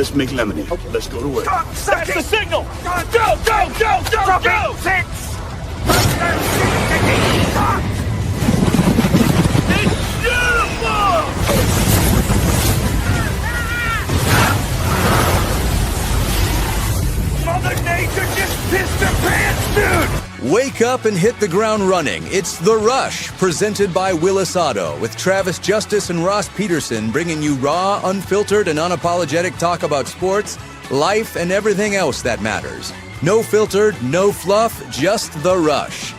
Let's make lemonade. Okay. Let's go to work. That's the signal! Go, go, go, go, go! Six! It's beautiful! Mother Nature just pissed her pants, dude! Wake up and hit the ground running. It's The Rush, presented by Willis Auto, with Travis Justice and Ross Peterson bringing you raw, unfiltered, and unapologetic talk about sports, life, and everything else that matters. No filtered, no fluff, just The Rush.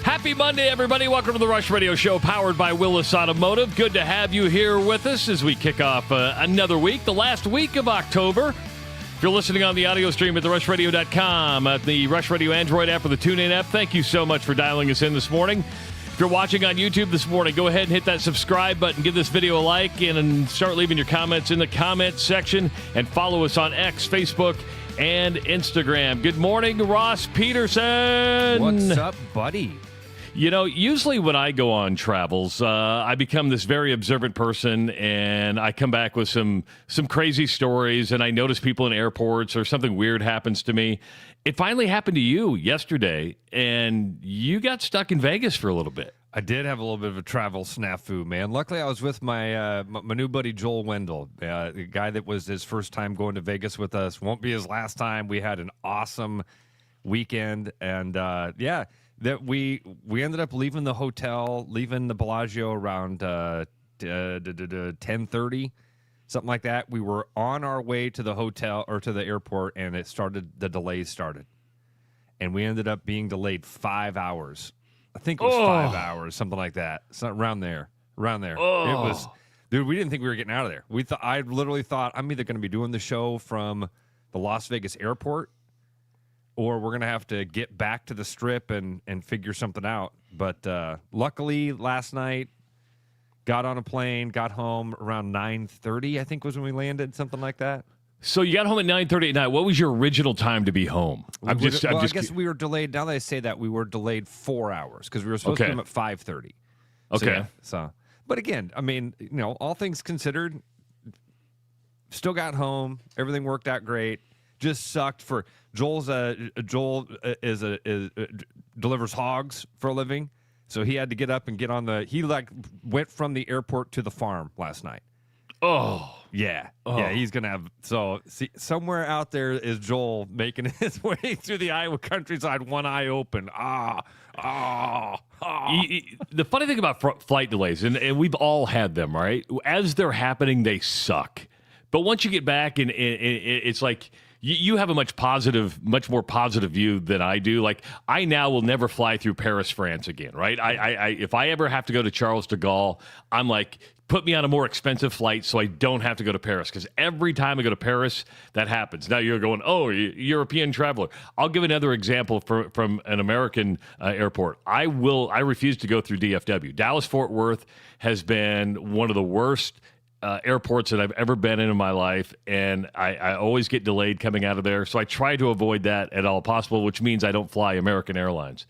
Happy Monday, everybody. Welcome to the Rush Radio Show, powered by Willis Automotive. Good to have you here with us as we kick off another week, the last week of October. If you're listening on the audio stream at therushradio.com, at the Rush Radio Android app or the TuneIn app, thank you so much for dialing us in this morning. If you're watching on YouTube this morning, go ahead and hit that subscribe button, give this video a like, and start leaving your comments in the comments section, and follow us on X, Facebook, and Instagram. Good morning, Ross Peterson. What's up, buddy? You know, usually when I go on travels, I become this very observant person, and I come back with some crazy stories, and I notice people in airports or something weird happens to me. It finally happened to you yesterday, and you got stuck in Vegas for a little bit. I did have a little bit of a travel snafu, man. Luckily, I was with my new buddy Joel Wendell, the guy that was his first time going to Vegas with us. Won't be his last time. We had an awesome weekend, and that we ended up leaving the hotel, leaving the Bellagio around 10:30, something like that. We were on our way to the hotel or to the airport, and the delays started. And we ended up being delayed 5 hours. I think it was 5 hours, something like that. Around there. It was, dude, we didn't think we were getting out of there. I literally thought I'm either going to be doing the show from the Las Vegas airport, or we're going to have to get back to the Strip and figure something out. But luckily, last night, got on a plane, got home around 9:30, I think was when we landed, something like that. So you got home at 9:30 at night. What was your original time to be home? I guess we were delayed. Now that I say that, we were delayed 4 hours because we were supposed to come at 5:30. Okay. But again, I mean, all things considered, still got home. Everything worked out great. Just sucked for Joel delivers hogs for a living, so he had to get up and get on he went from the airport to the farm last night. Yeah, he's gonna have somewhere out there is Joel making his way through the Iowa countryside, one eye open. The funny thing about flight delays, and we've all had them, right? As they're happening, they suck. But once you get back, and it's like you have a much more positive view than I do. Like, I now will never fly through Paris, France again, right? I if I ever have to go to Charles de Gaulle, I'm like, put me on a more expensive flight so I don't have to go to Paris. Because every time I go to Paris, that happens. Now you're going, European traveler. I'll give another example from an American airport. I refuse to go through DFW. Dallas-Fort Worth has been one of the worst airports that I've ever been in my life, and I always get delayed coming out of there. So I try to avoid that at all possible, which means I don't fly American Airlines.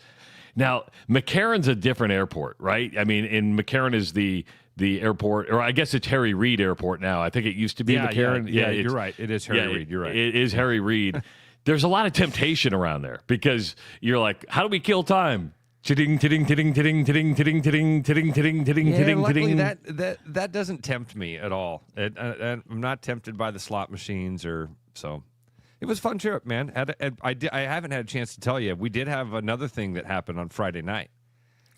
Now, McCarran's a different airport, right? I mean, McCarran is the airport, or I guess it's Harry Reid Airport now. I think it used to be McCarran. Yeah, you're right. It is Harry Reid. You're right. It is Harry Reid. There's a lot of temptation around there because you're like, how do we kill time? Luckily that doesn't tempt me at all. I'm not tempted by the slot machines or so. It was a fun trip, man. I haven't had a chance to tell you. We did have another thing that happened on Friday night.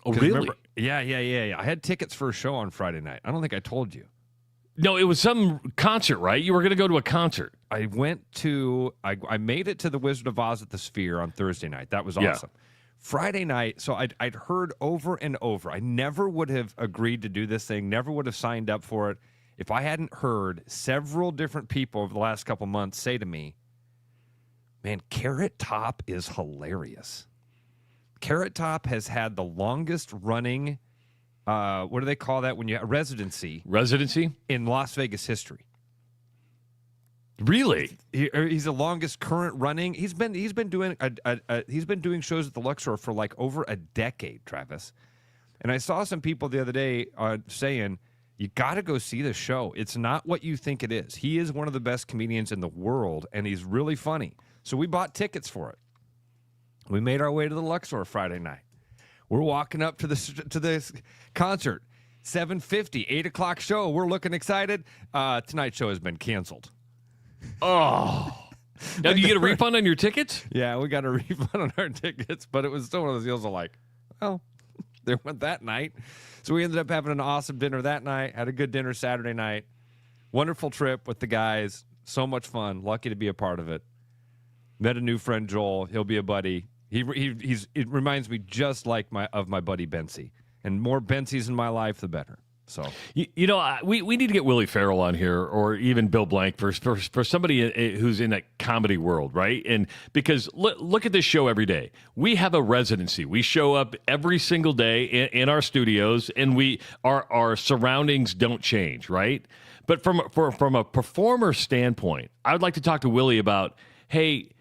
Oh, really? Remember, yeah. I had tickets for a show on Friday night. I don't think I told you. No, it was some concert, right? You were going to go to a concert. I made it to the Wizard of Oz at the Sphere on Thursday night. That was awesome. Yeah. Friday night, so I'd heard over and over. I never would have agreed to do this thing, never would have signed up for it if I hadn't heard several different people over the last couple months say to me, man, Carrot Top is hilarious. Carrot Top has had the longest running, what do they call that when you residency? Residency? In Las Vegas history. Really? He's the longest current running. He's been doing shows at the Luxor for like over a decade, Travis. And I saw some people the other day saying, you got to go see the show. It's not what you think it is. He is one of the best comedians in the world, and he's really funny. So we bought tickets for it. We made our way to the Luxor Friday night. We're walking up to this concert, 7:50, 8 o'clock show. We're looking excited. Tonight's show has been canceled. Oh. Now, do you get a refund on your tickets? Yeah, we got a refund on our tickets, but it was still one of those deals of like, oh, there went that night. So we ended up having an awesome dinner that night, had a good dinner Saturday night. Wonderful trip with the guys. So much fun. Lucky to be a part of it. Met a new friend, Joel. He'll be a buddy. It reminds me just like my buddy Bency. And more Bency's in my life, the better. So you know, we need to get Willie Farrell on here, or even Bill Blank for somebody who's in that comedy world, right? And because look at this show every day. We have a residency. We show up every single day in our studios, and our surroundings don't change, right? But from a performer standpoint, I would like to talk to Willie about, hey,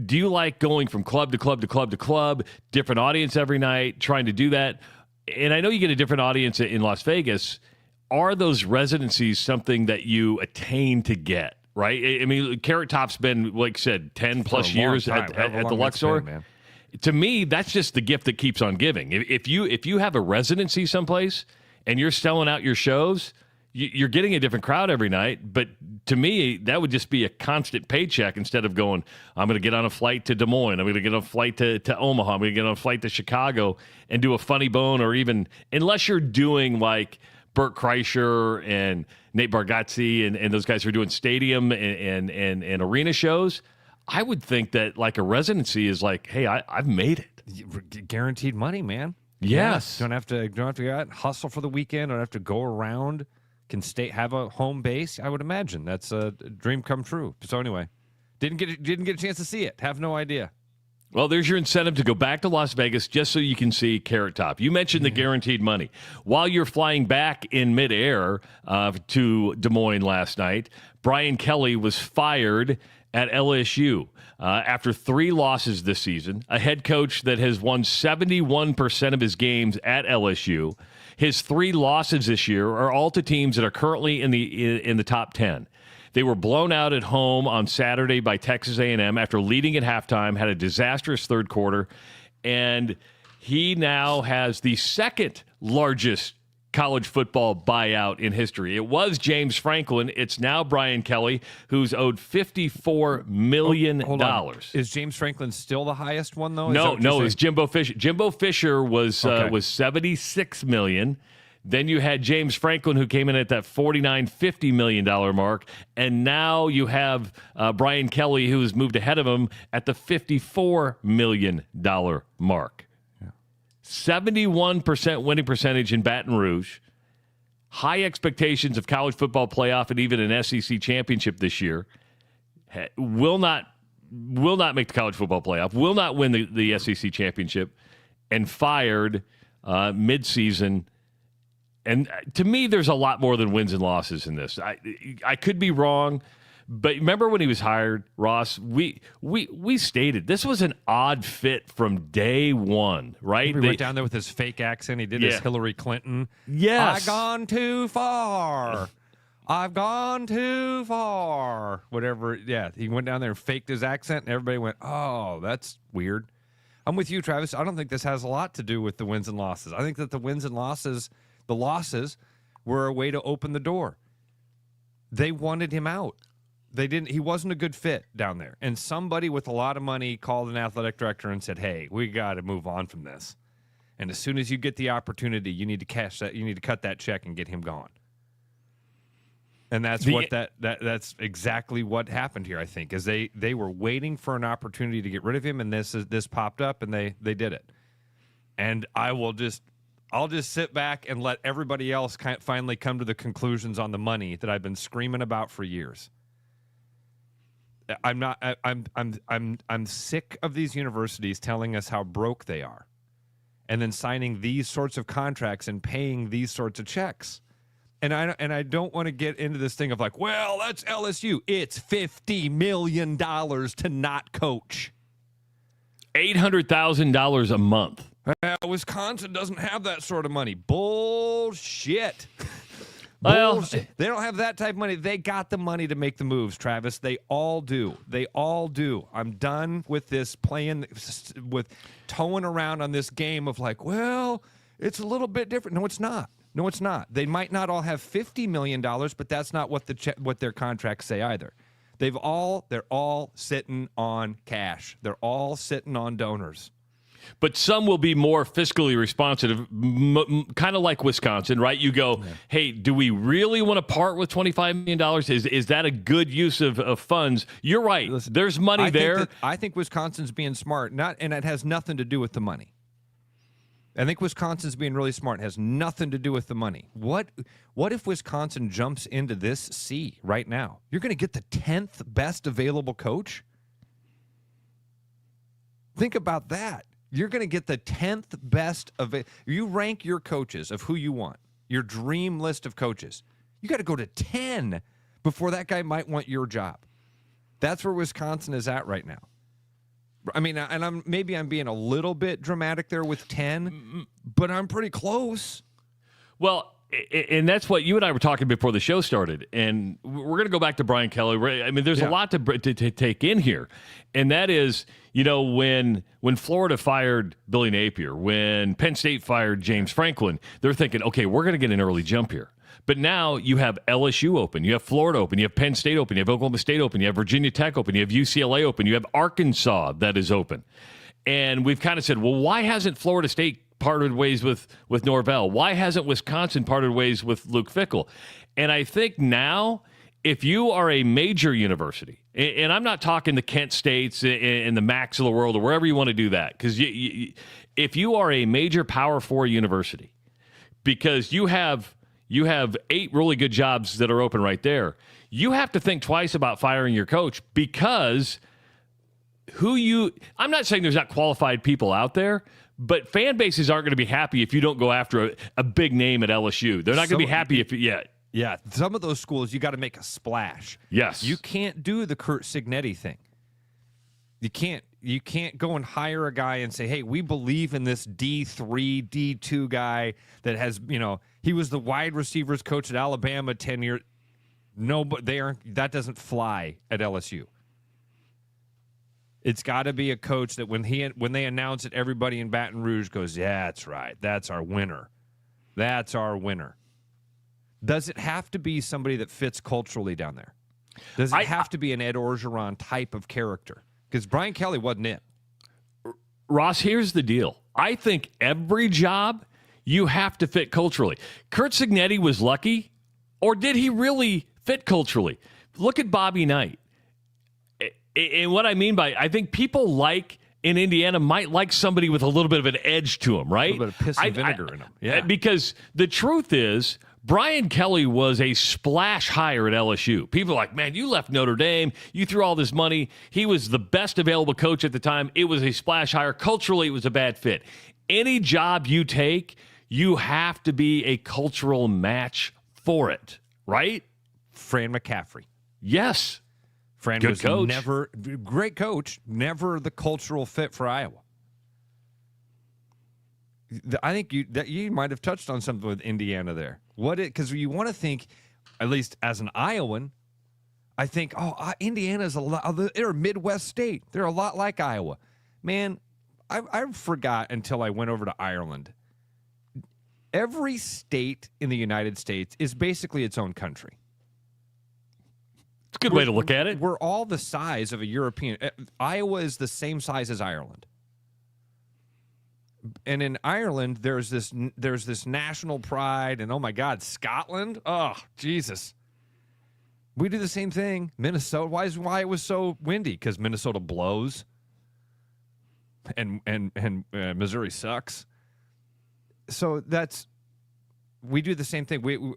do you like going from club to club to club to club, different audience every night, trying to do that? And I know you get a different audience in Las Vegas. Are those residencies something that you attain to get, right? I mean, Carrot Top's been, like I said, 10-plus years at the Luxor. To me, that's just the gift that keeps on giving. If you have a residency someplace and you're selling out your shows, you're getting a different crowd every night. But to me, that would just be a constant paycheck instead of going, I'm going to get on a flight to Des Moines. I'm going to get on a flight to Omaha. I'm going to get on a flight to Chicago and do a Funny Bone, or even, unless you're doing like Bert Kreischer and Nate Bargatze and those guys who are doing stadium and arena shows, I would think that like a residency is like, hey, I've made it. Guaranteed money, man. Yes. Don't have to go out and hustle for the weekend. Don't have to go around. Can have a home base. I would imagine that's a dream come true. So anyway, didn't get a chance to see it. Have no idea. Well, there's your incentive to go back to Las Vegas just so you can see Carrot Top. You mentioned the guaranteed money. While you're flying back in midair to Des Moines last night, Brian Kelly was fired at LSU after 3 losses this season. A head coach that has won 71% of his games at LSU. His 3 losses this year are all to teams that are currently in the top 10. They were blown out at home on Saturday by Texas A&M after leading at halftime, had a disastrous third quarter, and he now has the second largest college football buyout in history. It was James Franklin. It's now Brian Kelly, who's owed $54 million. Is James Franklin still the highest one, though? No, it was Jimbo Fisher. Jimbo Fisher was $76 million. Then you had James Franklin, who came in at that $49-50 million mark. And now you have Brian Kelly, who has moved ahead of him at the $54 million mark. 71% winning percentage in Baton Rouge. High expectations of college football playoff and even an SEC championship this year. Will not make the college football playoff. Will not win the SEC championship. And fired midseason. And to me, there's a lot more than wins and losses in this. I could be wrong. But remember when he was hired, Ross, we stated this was an odd fit from day one, right? He went down there with his fake accent. He did his Hillary Clinton. Yes. I've gone too far. I've gone too far. Whatever. Yeah, he went down there and faked his accent, and everybody went, oh, that's weird. I'm with you, Travis. I don't think this has a lot to do with the wins and losses. I think that the wins and losses, the losses, were a way to open the door. They wanted him out. He wasn't a good fit down there. And somebody with a lot of money called an athletic director and said, hey, we got to move on from this. And as soon as you get the opportunity, you need to cash that. You need to cut that check and get him gone. And that's that's exactly what happened here, I think, is they were waiting for an opportunity to get rid of him, and this popped up, and they did it. And I'll just sit back and let everybody else finally come to the conclusions on the money that I've been screaming about for years. I'm sick of these universities telling us how broke they are and then signing these sorts of contracts and paying these sorts of checks. And I don't want to get into this thing of like, well, that's LSU. It's $50 million to not coach. $800,000 a month. Wisconsin doesn't have that sort of money. Bullshit. Well, Bullshit. They don't have that type of money. They got the money to make the moves, Travis. They all do. They all do. I'm done with this playing, with towing around on this game of like, well, it's a little bit different. No, it's not. No, it's not. They might not all have $50 million, but that's not what what their contracts say either. They're all sitting on cash. They're all sitting on donors. But some will be more fiscally responsive, kind of like Wisconsin, right? You go, hey, do we really want to part with $25 million? Is that a good use of funds? You're right. Listen, there's money there. I think Wisconsin's being smart, and it has nothing to do with the money. I think Wisconsin's being really smart. It has nothing to do with the money. What if Wisconsin jumps into this sea right now? You're going to get the 10th best available coach? Think about that. You're going to get the 10th best of it. You rank your coaches of who you want, your dream list of coaches. You got to go to 10 before that guy might want your job. That's where Wisconsin is at right now. I mean, and I'm being a little bit dramatic there with 10, but I'm pretty close. Well, and that's what you and I were talking before the show started, and we're going to go back to Brian Kelly. I mean, there's a lot to take in here, and that is, when Florida fired Billy Napier, when Penn State fired James Franklin, they're thinking, okay, we're going to get an early jump here. But now you have LSU open, you have Florida open, you have Penn State open, you have Oklahoma State open, you have Virginia Tech open, you have UCLA open, you have Arkansas that is open. And we've kind of said, well, why hasn't Florida State parted ways with Norvell? Why hasn't Wisconsin parted ways with Luke Fickell? And I think now, if you are a major university, and I'm not talking the Kent States and the Macs of the world or wherever you want to do that, because if you are a major Power 4 university, because you have 8 really good jobs that are open right there, you have to think twice about firing your coach, because I'm not saying there's not qualified people out there, but fan bases aren't going to be happy if you don't go after a big name at LSU. They're not going to be happy if Yeah, some of those schools, you got to make a splash. Yes. You can't do the Curt Cignetti thing. You can't go and hire a guy and say, hey, we believe in this D3, D2 guy that has, he was the wide receivers coach at Alabama 10 years. No, but that doesn't fly at LSU. It's got to be a coach that when they announce it, everybody in Baton Rouge goes, yeah, that's right. That's our winner. That's our winner. Does it have to be somebody that fits culturally down there? Does it have to be an Ed Orgeron type of character? Because Brian Kelly wasn't it. Ross, here's the deal. I think every job you have to fit culturally. Curt Cignetti was lucky, or did he really fit culturally? Look at Bobby Knight. And what I mean by, I think people in Indiana might like somebody with a little bit of an edge to them, right? A little bit of piss and vinegar in them. Yeah. Because the truth is, Brian Kelly was a splash hire at LSU. People are like, man, you left Notre Dame. You threw all this money. He was the best available coach at the time. It was a splash hire. Culturally, it was a bad fit. Any job you take, you have to be a cultural match for it, right? Fran McCaffrey. Yes. Fran Good was coach. Great coach, never the cultural fit for Iowa. I think you might have touched on something with Indiana there. Because you want to think, at least as an Iowan, I think, Indiana's they're a Midwest state. They're a lot like Iowa. Man, I forgot until I went over to Ireland. Every state in the United States is basically its own country. It's a good way to look at it. We're all the size of a European. Iowa is the same size as Ireland. And in Ireland, there's this national pride, and oh my God, Scotland? Oh, Jesus. We do the same thing. Minnesota. Why it was so windy? Because Minnesota blows, and Missouri sucks. So we do the same thing.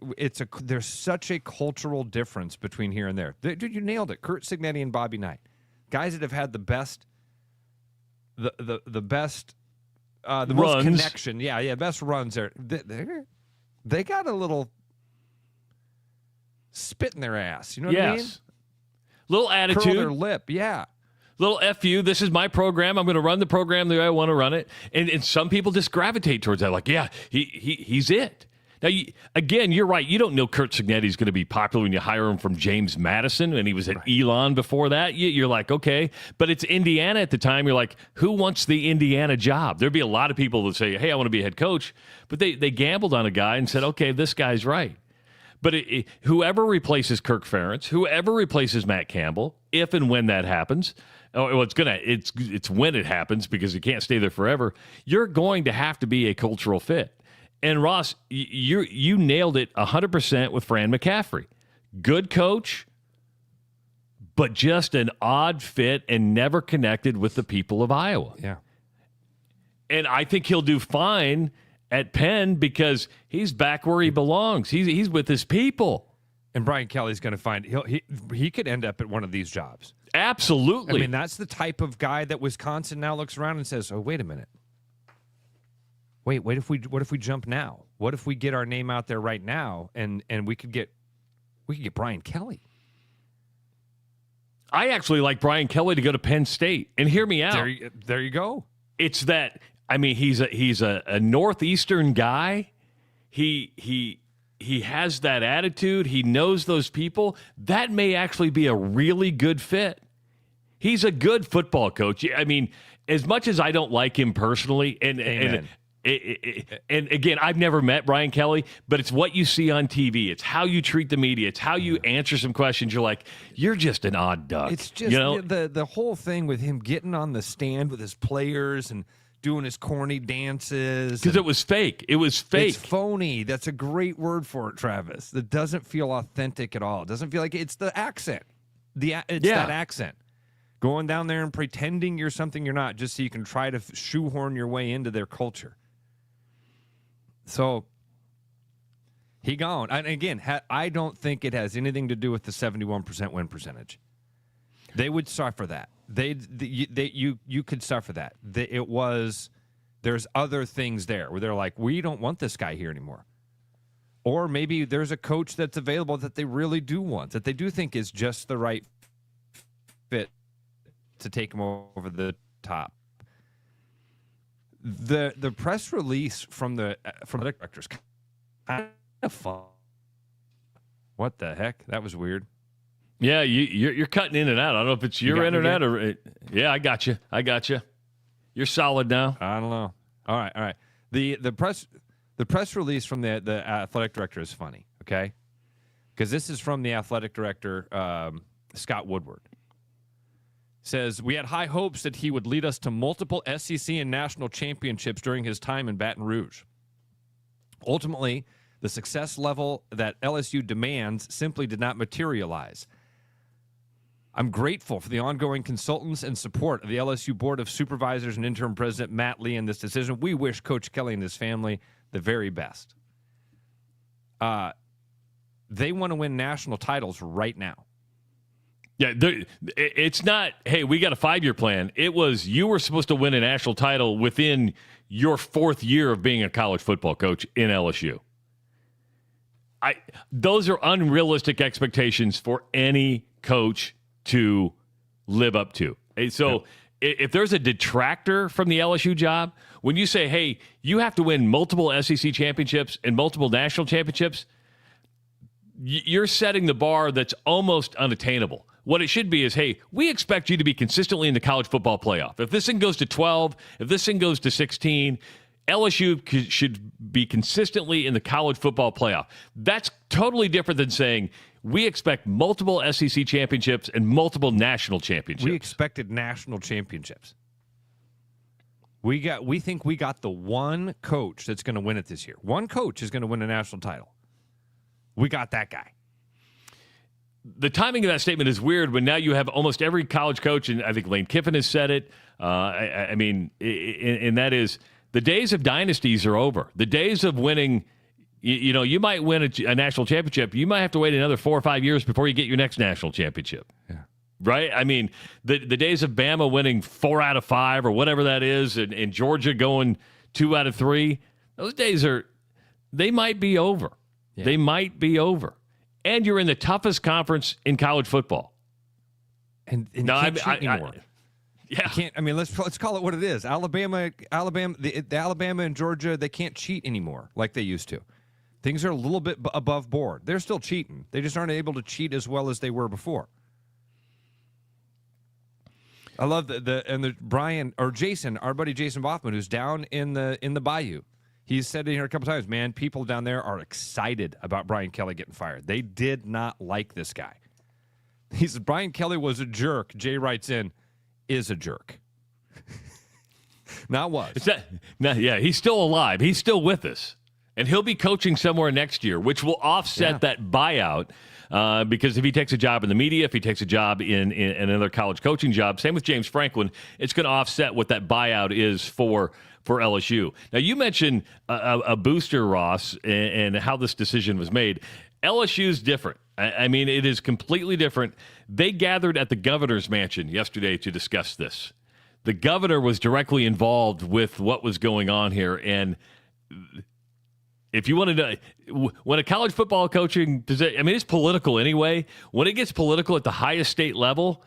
There's such a cultural difference between here and there. Dude, you nailed it. Curt Cignetti and Bobby Knight, guys that have had the best, the best. The most connection, best runs there. They got a little spit in their ass. You know what I mean? Yes. Little attitude. Curl their lip. Yeah. Little F you, this is my program. I'm going to run the program the way I want to run it. And some people just gravitate towards that. Like, yeah, he's it. Now, again, you're right. You don't know Kurt Cignetti's going to be popular when you hire him from James Madison, and he was at Elon before that. You're like, okay. But it's Indiana at the time. You're like, who wants the Indiana job? There'd be a lot of people that say, hey, I want to be a head coach. But they gambled on a guy and said, okay, this guy's right. But whoever replaces Kirk Ferentz, whoever replaces Matt Campbell, if and when that happens, it's when it happens because you can't stay there forever, you're going to have to be a cultural fit. And Ross, you nailed it 100% with Fran McCaffrey. Good coach, but just an odd fit and never connected with the people of Iowa. Yeah. And I think he'll do fine at Penn because he's back where he belongs. He's with his people. And Brian Kelly's going to find he could end up at one of these jobs. Absolutely. I mean, that's the type of guy that Wisconsin now looks around and says, "Oh, wait a minute. What if we jump now? What if we get our name out there right now and we could get Brian Kelly?" I actually like Brian Kelly to go to Penn State. And hear me out. There you go. It's that, I mean, he's a Northeastern guy. He has that attitude. He knows those people. That may actually be a really good fit. He's a good football coach. I mean, as much as I don't like him personally, and again, I've never met Brian Kelly, but it's what you see on TV. It's how you treat the media. It's how you answer some questions. You're like, you're just an odd duck. It's just the whole thing with him getting on the stand with his players and doing his corny dances. Because it was fake. It was fake. It's phony. That's a great word for it, Travis. That doesn't feel authentic at all. It doesn't feel like it's the accent. That accent. Going down there and pretending you're something you're not just so you can try to shoehorn your way into their culture. So he gone. And again, I don't think it has anything to do with the 71% win percentage. They would suffer that. You could suffer that. There's other things there where they're like, we don't want this guy here anymore. Or maybe there's a coach that's available that they really do want, that they do think is just the right fit to take him over the top. The press release from the directors kind of fun. What the heck? That was weird. Yeah, you're cutting in and out. I don't know if it's your internet or yeah. I got you. You're solid now. I don't know. All right. The press release from the athletic director is funny. Okay, because this is from the athletic director Scott Woodward. Says, we had high hopes that he would lead us to multiple SEC and national championships during his time in Baton Rouge. Ultimately, the success level that LSU demands simply did not materialize. I'm grateful for the ongoing consultants and support of the LSU Board of Supervisors and interim president Matt Lee in this decision. We wish Coach Kelly and his family the very best. They want to win national titles right now. Yeah, it's not, hey, we got a 5-year plan. It was you were supposed to win a national title within your 4th year of being a college football coach in LSU. Those are unrealistic expectations for any coach to live up to. So if there's a detractor from the LSU job, when you say, hey, you have to win multiple SEC championships and multiple national championships, you're setting the bar that's almost unattainable. What it should be is, hey, we expect you to be consistently in the college football playoff. If this thing goes to 12, if this thing goes to 16, LSU should be consistently in the college football playoff. That's totally different than saying we expect multiple SEC championships and multiple national championships. We expected national championships. We think we got the one coach that's going to win it this year. One coach is going to win a national title. We got that guy. The timing of that statement is weird when now you have almost every college coach, and I think Lane Kiffin has said it. I mean, and that is the days of dynasties are over. The days of winning, you might win a national championship. You might have to wait another 4 or 5 years before you get your next national championship. Yeah. Right? I mean, the days of Bama winning 4 out of 5 or whatever that is, and Georgia going 2 out of 3, those days they might be over. Yeah. They might be over. and you're in the toughest conference in college football. And you can't cheat anymore. Yeah. You can't. I mean, let's call it what it is. Alabama, the Alabama and Georgia, they can't cheat anymore like they used to. Things are a little bit above board. They're still cheating. They just aren't able to cheat as well as they were before. I love the Brian or Jason, our buddy Jason Boffman, who's down in the Bayou. He's said it here a couple times, man, people down there are excited about Brian Kelly getting fired. They did not like this guy. He said Brian Kelly was a jerk. Jay writes in, is a jerk. Not was. Yeah, he's still alive. He's still with us. And he'll be coaching somewhere next year, which will offset that buyout. Because if he takes a job in the media, if he takes a job in another college coaching job, same with James Franklin, it's going to offset what that buyout is for LSU. Now, you mentioned a booster, Ross, and how this decision was made. LSU's different. I mean, it is completely different. They gathered at the governor's mansion yesterday to discuss this. The governor was directly involved with what was going on here, and if you want to know, when a college football coaching position, I mean, it's political anyway. When it gets political at the highest state level,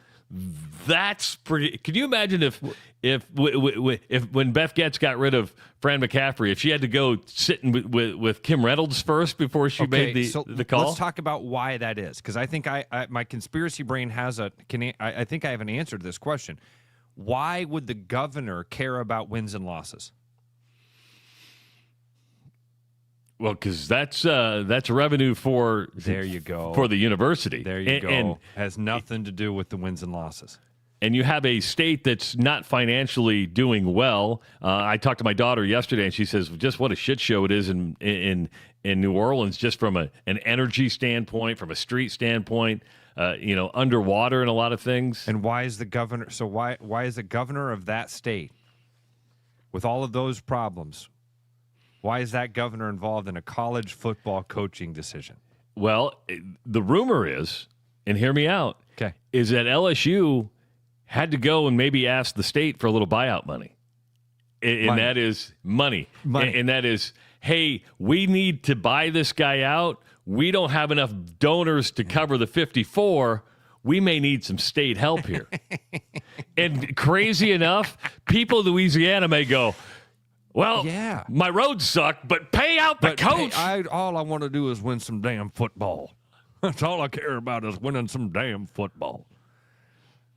that's pretty. Can you imagine if when Beth Getz got rid of Fran McCaffrey, if she had to go sit with Kim Reynolds first before she made the call? Let's talk about why that is, because I think my conspiracy brain has I think I have an answer to this question. Why would the governor care about wins and losses? Well, because that's revenue for there you go for the university. There you go. And has nothing to do with the wins and losses. And you have a state that's not financially doing well. I talked to my daughter yesterday, and she says, "Just what a shit show it is in New Orleans, just from an energy standpoint, from a street standpoint, underwater and a lot of things." And why is the governor? So why is the governor of that state, with all of those problems? Why is that governor involved in a college football coaching decision? Well, the rumor is, and hear me out, is that LSU had to go and maybe ask the state for a little buyout money. And that is money. And that is, hey, we need to buy this guy out. We don't have enough donors to cover the 54. We may need some state help here. And crazy enough, people in Louisiana may go, well, yeah, my roads suck, but pay out the coach. Hey, all I want to do is win some damn football. That's all I care about is winning some damn football.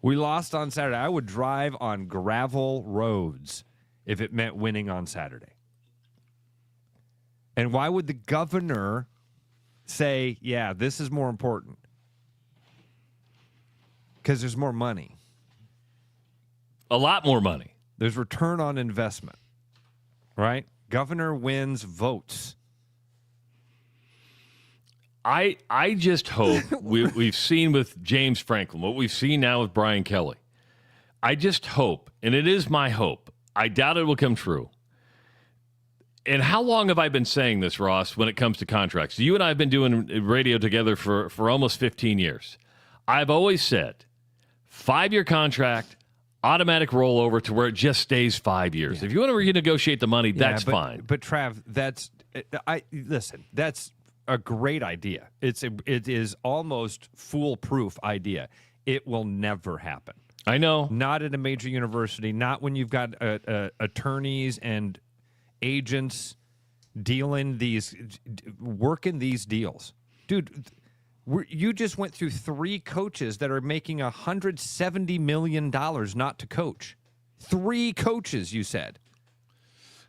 We lost on Saturday. I would drive on gravel roads if it meant winning on Saturday. And why would the governor say, yeah, this is more important? Because there's more money. A lot more money. There's return on investment. Right? Governor wins votes. I just hope we've seen with James Franklin, what we've seen now with Brian Kelly. I just hope, and it is my hope, I doubt it will come true. And how long have I been saying this, Ross, when it comes to contracts? You and I have been doing radio together for almost 15 years. I've always said, 5-year contract, automatic rollover to where it just stays 5 years. Yeah. If you want to renegotiate the money, that's fine. But Trav, that's a great idea. It is almost foolproof idea. It will never happen. I know. Not at a major university. Not when you've got attorneys and agents working these deals, dude. You just went through 3 coaches that are making $170 million not to coach. 3 coaches, you said.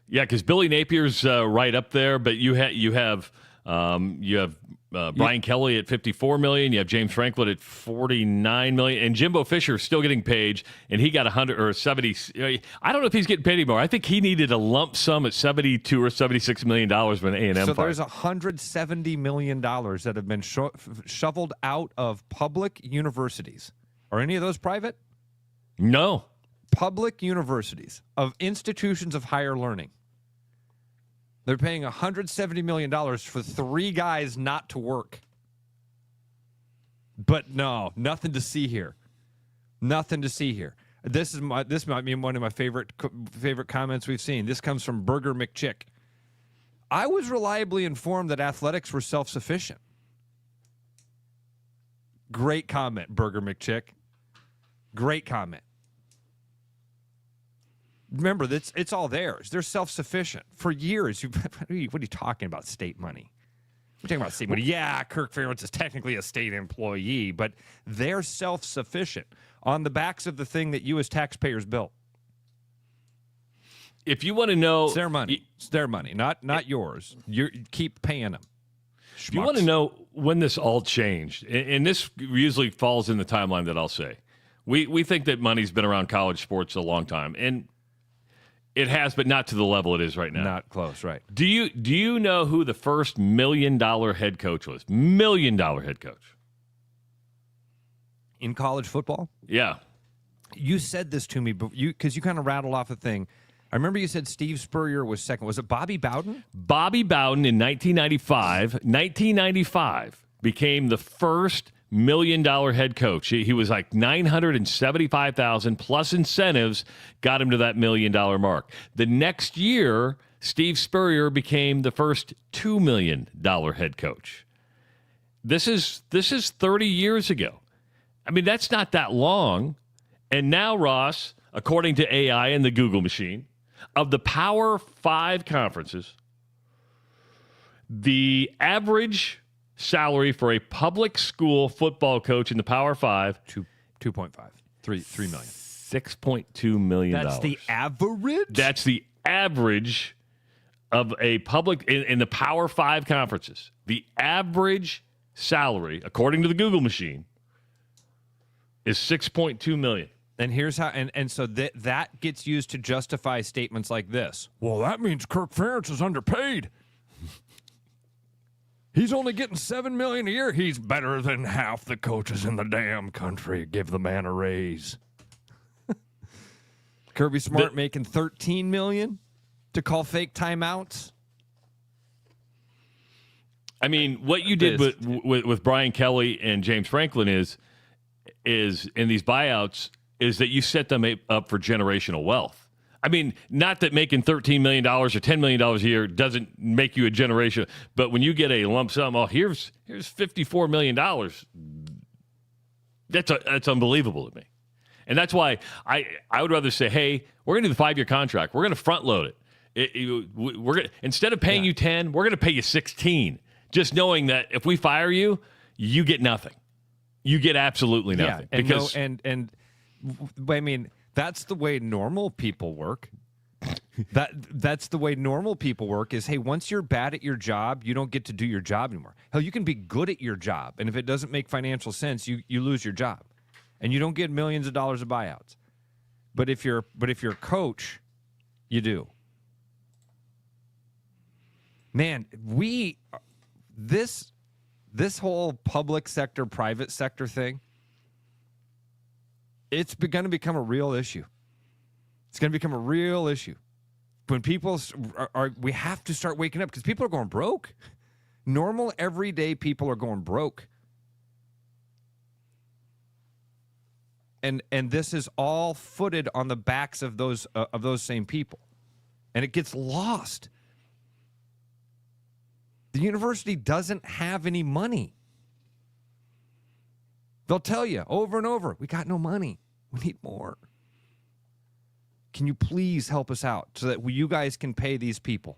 Yeah, because Billy Napier's right up there, but you have Brian Kelly at $54 million. You have James Franklin at $49 million, and Jimbo Fisher still getting paid, and he got 100 or 70. I don't know if he's getting paid anymore. I think he needed a lump sum at $72 or $76 million when A&M fired. So there's $170 million that have been shoveled out of public universities. Are any of those private? No. Public universities of institutions of higher learning. They're paying $170 million for 3 guys not to work. But no, nothing to see here. Nothing to see here. This might be one of my favorite comments we've seen. This comes from Burger McChick. I was reliably informed that athletics were self-sufficient. Great comment, Burger McChick. Great comment. Remember, it's all theirs. They're self-sufficient. For years, what are you talking about, state money? We're talking about state money. Yeah, Kirk Ferentz is technically a state employee, but they're self-sufficient on the backs of the thing that you as taxpayers built. If you want to know... It's their money. It's their money, not yours. You keep paying them. If you want to know when this all changed, and this usually falls in the timeline that I'll say, we think that money's been around college sports a long time, and it has, but not to the level it is right now. Not close, right. Do you know who the first $1 million head coach was? $1 million head coach. In college football? Yeah. You said this to me, but because you kind of rattled off a thing. I remember you said Steve Spurrier was second. Was it Bobby Bowden? Bobby Bowden in 1995 became the first $1 million head coach. He was like $975,000 plus incentives got him to that $1 million mark. The next year, Steve Spurrier became the first $2 million head coach. This is 30 years ago. I mean, that's not that long. And now, Ross, according to AI and the Google machine, of the Power 5 conferences, the average salary for a public school football coach in the Power 5, 2.5, 3 million. $6.2 million. That's the average? That's the average of a public in the Power 5 conferences. The average salary, according to the Google machine, is $6.2 million. And here's how, and so that gets used to justify statements like this. Well, that means Kirk Ferentz is underpaid. He's only getting $7 million a year. He's better than half the coaches in the damn country. Give the man a raise. Kirby Smart making $13 million to call fake timeouts. I mean, what you did with Brian Kelly and James Franklin is in these buyouts is that you set them up for generational wealth. I mean, not that making $13 million or $10 million a year doesn't make you a generation, but when you get a lump sum, here's $54 million, that's unbelievable to me. And that's why I would rather say, hey, we're going to do the 5-year contract. We're going to front load it. We're gonna, instead of paying you 10, we're going to pay you 16, just knowing that if we fire you, you get nothing. You get absolutely nothing. Yeah, and I mean, that's the way normal people work. That's the way normal people work is, hey, once you're bad at your job, you don't get to do your job anymore. Hell, you can be good at your job, and if it doesn't make financial sense, you lose your job. And you don't get millions of dollars of buyouts. But if you're a coach, you do. Man, this whole public sector, private sector thing, it's going to become a real issue. It's going to become a real issue. When people we have to start waking up because people are going broke. Normal, everyday people are going broke. And this is all footed on the backs of those same people. And it gets lost. The university doesn't have any money. They'll tell you over and over, we got no money. We need more. Can you please help us out so that you guys can pay these people?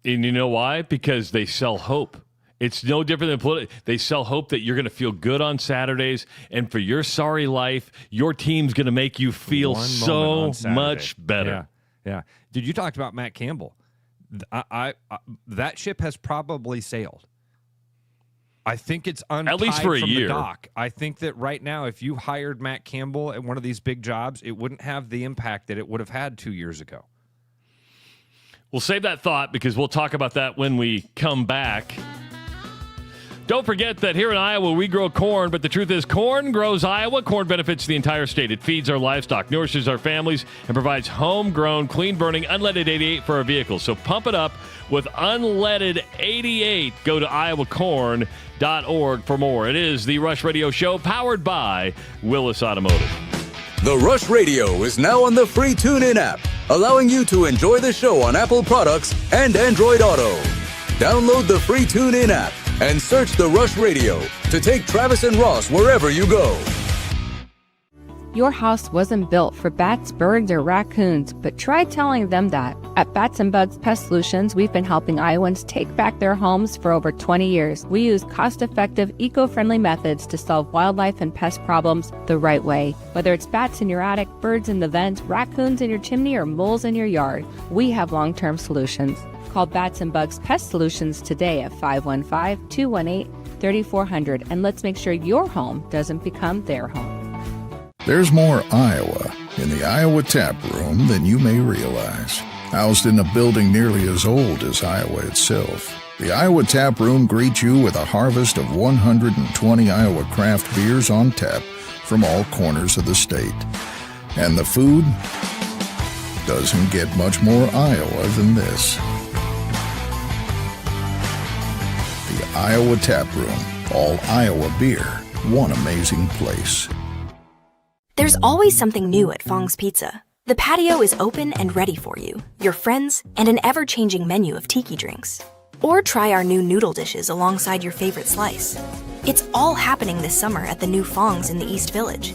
And you know why? Because they sell hope. It's no different than political. They sell hope that you're going to feel good on Saturdays, and for your sorry life, your team's going to make you feel so much better. Yeah. Dude, you talked about Matt Campbell. That ship has probably sailed. I think it's untied at least for a from year. The dock. I think that right now, if you hired Matt Campbell at one of these big jobs, it wouldn't have the impact that it would have had 2 years ago. We'll save that thought because we'll talk about that when we come back. Don't forget that here in Iowa, we grow corn, but the truth is corn grows Iowa. Corn benefits the entire state. It feeds our livestock, nourishes our families, and provides homegrown, clean-burning, unleaded 88 for our vehicles. So pump it up with unleaded 88. Go to iowacorn.org for more. It is the Rush Radio Show, powered by Willis Automotive. The Rush Radio is now on the free TuneIn app, allowing you to enjoy the show on Apple products and Android Auto. Download the free TuneIn app and search The Rush Radio to take Travis and Ross wherever you go. Your house wasn't built for bats, birds, or raccoons, but try telling them that. At Bats and Bugs Pest Solutions, we've been helping Iowans take back their homes for over 20 years. We use cost-effective, eco-friendly methods to solve wildlife and pest problems the right way. Whether it's bats in your attic, birds in the vent, raccoons in your chimney, or moles in your yard, we have long-term solutions. Call Bats and Bugs Pest Solutions today at 515-218-3400, and let's make sure your home doesn't become their home. There's more Iowa in the Iowa Tap Room than you may realize. Housed in a building nearly as old as Iowa itself, the Iowa Tap Room greets you with a harvest of 120 Iowa craft beers on tap from all corners of the state. And the food doesn't get much more Iowa than this. The Iowa Tap Room, all Iowa beer, one amazing place. There's always something new at Fong's Pizza. The patio is open and ready for you, your friends, and an ever-changing menu of tiki drinks. Or try our new noodle dishes alongside your favorite slice. It's all happening this summer at the new Fong's in the East Village.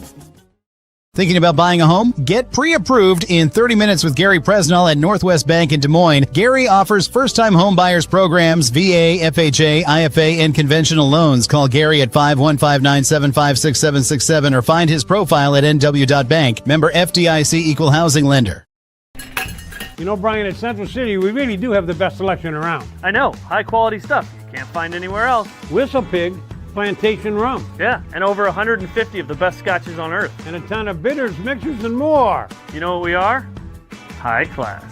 Thinking about buying a home? Get pre-approved in 30 minutes with Gary Presnell at Northwest Bank in Des Moines. Gary offers first-time home buyers programs, VA, FHA, IFA, and conventional loans. Call Gary at 515-975-6767 or find his profile at nw.bank. Member FDIC Equal Housing Lender. You know, Brian, at Central City, we really do have the best selection around. I know. High-quality stuff you can't find anywhere else. Whistle Pig Plantation Rum. Yeah, and over 150 of the best scotches on earth. And a ton of bitters, mixers, and more. You know what we are? High class.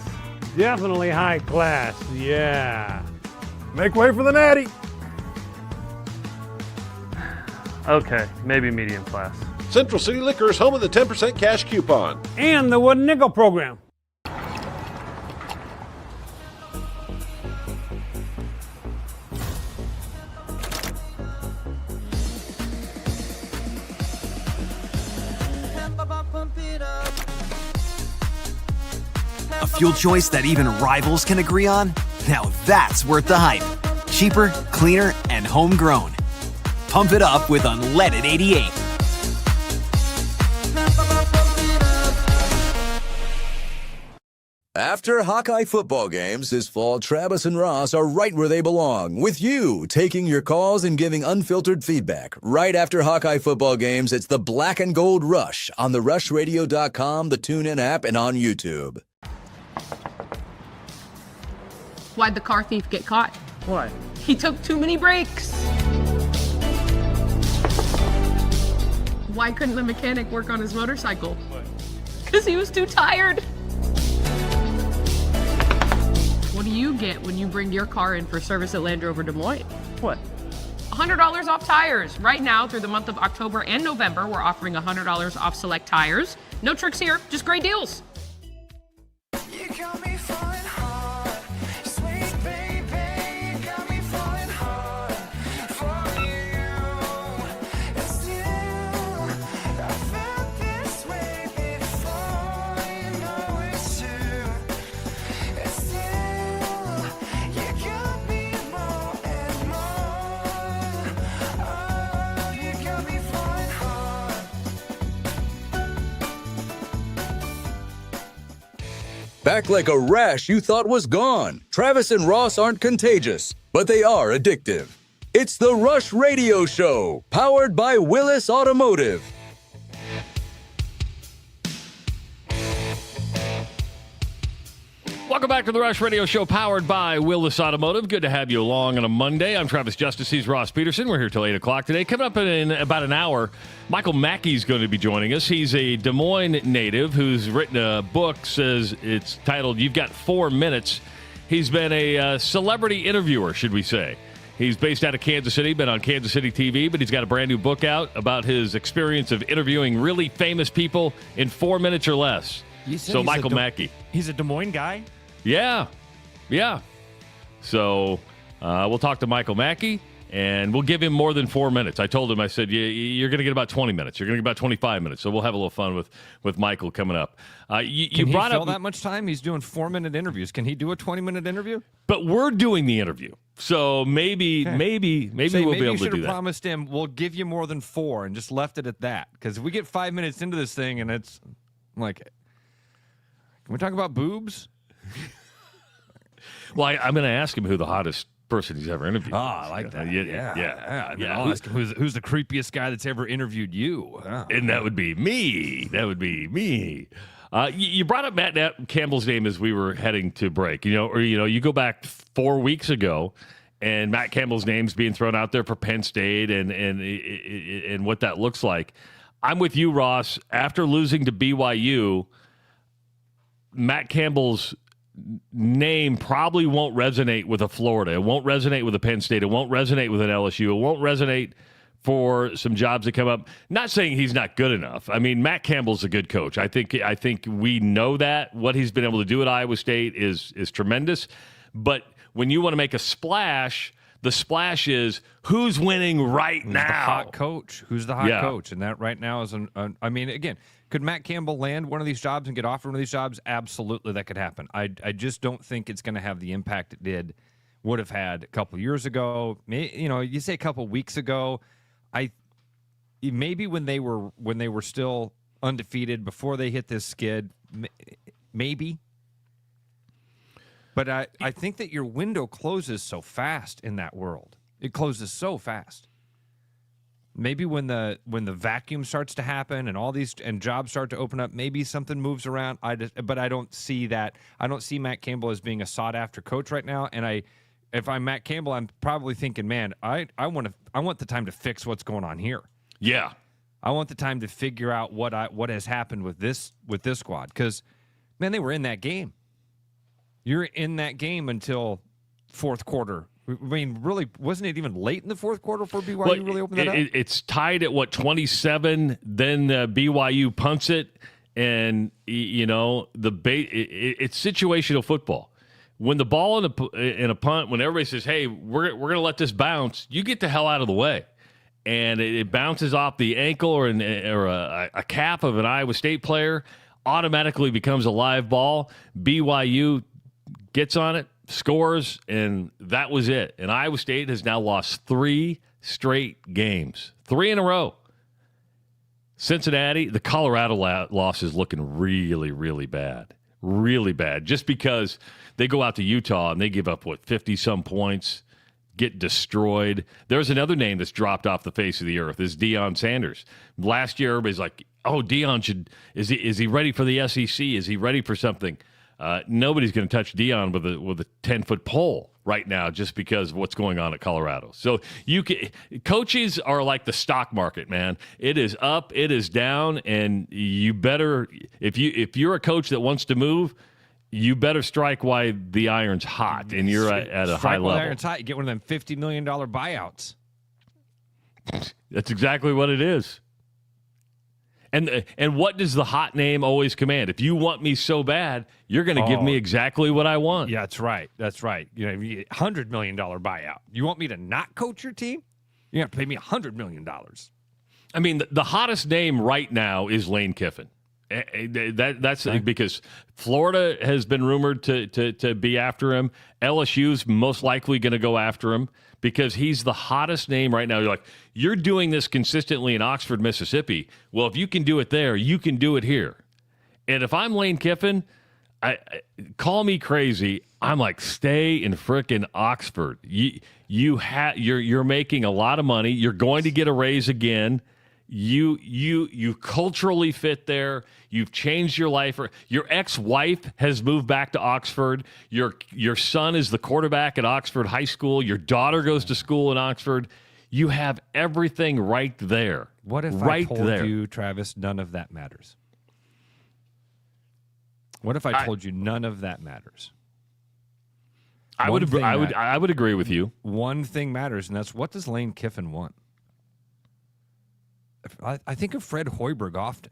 Definitely high class, yeah. Make way for the natty. Okay, maybe medium class. Central City Liquor is home of the 10% cash coupon. And the Wooden Nickel program. A fuel choice that even rivals can agree on? Now that's worth the hype. Cheaper, cleaner, and homegrown. Pump it up with unleaded 88. After Hawkeye football games this fall, Travis and Ross are right where they belong, with you taking your calls and giving unfiltered feedback. Right after Hawkeye football games, it's the Black and Gold Rush on the rushradio.com, the TuneIn app, and on YouTube. Why'd the car thief get caught? Why? He took too many breaks. Why couldn't the mechanic work on his motorcycle? Because he was too tired. What do you get when you bring your car in for service at Land Rover Des Moines? What? $100 off tires. Right now, through the month of October and November, we're offering $100 off select tires. No tricks here, just great deals. You got me falling hard, sweet baby, you got me falling hard for you. And still, I felt this way before, you know it's true. And still, you got me more and more. Oh, you got me falling hard. Back like a rash you thought was gone. Travis and Ross aren't contagious, but they are addictive. It's the Rush Radio Show, powered by Willis Automotive. Welcome back to the Rush Radio Show, powered by Willis Automotive. Good to have you along on a Monday. I'm Travis Justice. He's Ross Peterson. We're here till 8 o'clock today. Coming up in about an hour, Michael Mackey's going to be joining us. He's a Des Moines native who's written a book, says it's titled You've Got 4 Minutes. He's been a celebrity interviewer, should we say. He's based out of Kansas City, been on Kansas City TV, but he's got a brand new book out about his experience of interviewing really famous people in 4 minutes or less. So Michael Mackey. He's a Des Moines guy? Yeah. So we'll talk to Michael Mackey. And we'll give him more than 4 minutes. I told him, I said, you're going to get about 20 minutes. You're going to get about 25 minutes. So we'll have a little fun with Michael coming up. You Can brought he fill up that much time? He's doing 4-minute interviews. Can he do a 20-minute interview? But we're doing the interview. So maybe we'll be able to do You should have that. promised him, we'll give you more than 4 and just left it at that. Because if we get 5 minutes into this thing and it's like, can we talk about boobs? Well, I'm going to ask him who the hottest person he's ever interviewed. I like that. Yeah. I'll ask him who's the creepiest guy that's ever interviewed you. And that would be me. You brought up Matt Campbell's name as we were heading to break. You go back 4 weeks ago, and Matt Campbell's name's being thrown out there for Penn State and what that looks like. I'm with you, Ross. After losing to BYU, Matt Campbell's name probably won't resonate with a Florida. It won't resonate with a Penn State. It won't resonate with an LSU. It won't resonate for some jobs that come up. Not saying he's not good enough. I mean, Matt Campbell's a good coach. I think we know that. What he's been able to do at Iowa State is tremendous. But when you want to make a splash, the splash is who's winning right now. The hot coach. Who's the hot coach? And that right now is I mean, again, could Matt Campbell land one of these jobs and get offered one of these jobs? Absolutely, that could happen. I just don't think it's going to have the impact it would have had a couple of years ago. You say a couple of weeks ago. Maybe when they were still undefeated before they hit this skid, maybe. But I think that your window closes so fast in that world. It closes so fast. Maybe when the vacuum starts to happen and all these and jobs start to open up, maybe something moves around. But I don't see that. I don't see Matt Campbell as being a sought after coach right now. And if I'm Matt Campbell, I'm probably thinking, man, I want the time to fix what's going on here. Yeah, I want the time to figure out what has happened with this squad, because man, they were in that game. You're in that game until fourth quarter. I mean, really, wasn't it even late in the fourth quarter for BYU really opened that up? It's tied at 27. Then BYU punts it, and it's situational football. When the ball in a punt, when everybody says, "Hey, we're going to let this bounce," you get the hell out of the way, and it bounces off the ankle or a calf of an Iowa State player, automatically becomes a live ball. BYU gets on it, scores, and that was it. And Iowa State has now lost 3 straight games, 3 in a row. Cincinnati, the Colorado loss is looking really, really bad. Really bad. Just because they go out to Utah and they give up, 50-some points, get destroyed. There's another name that's dropped off the face of the earth, is Deion Sanders. Last year, everybody's like, oh, Deion is he ready for the SEC? Is he ready for something? Nobody's going to touch Deion with a 10-foot pole right now just because of what's going on at Colorado. So coaches are like the stock market, man. It is up, it is down, and you better if you're a coach that wants to move, you better strike while the iron's hot and you're at a high level. The iron's hot, you get one of them $50 million buyouts. That's exactly what it is. And what does the hot name always command? If you want me so bad, you're going to give me exactly what I want. Yeah, that's right. That's right. $100 million buyout. You want me to not coach your team? You have to pay me $100 million. I mean, the hottest name right now is Lane Kiffin. That's because Florida has been rumored to be after him. LSU's most likely going to go after him because he's the hottest name right now. You're doing this consistently in Oxford, Mississippi. Well, if you can do it there, you can do it here. And if I'm Lane Kiffin, call me crazy. I'm like, stay in frickin' Oxford. You're making a lot of money. You're going to get a raise again. You culturally fit there. You've changed your life. Your ex-wife has moved back to Oxford. Your son is the quarterback at Oxford High School. Your daughter goes to school in Oxford. You have everything right there. What if I told you, Travis, none of that matters? What if I told you none of that matters? I would agree with you. One thing matters, and that's, what does Lane Kiffin want? I think of Fred Hoiberg often.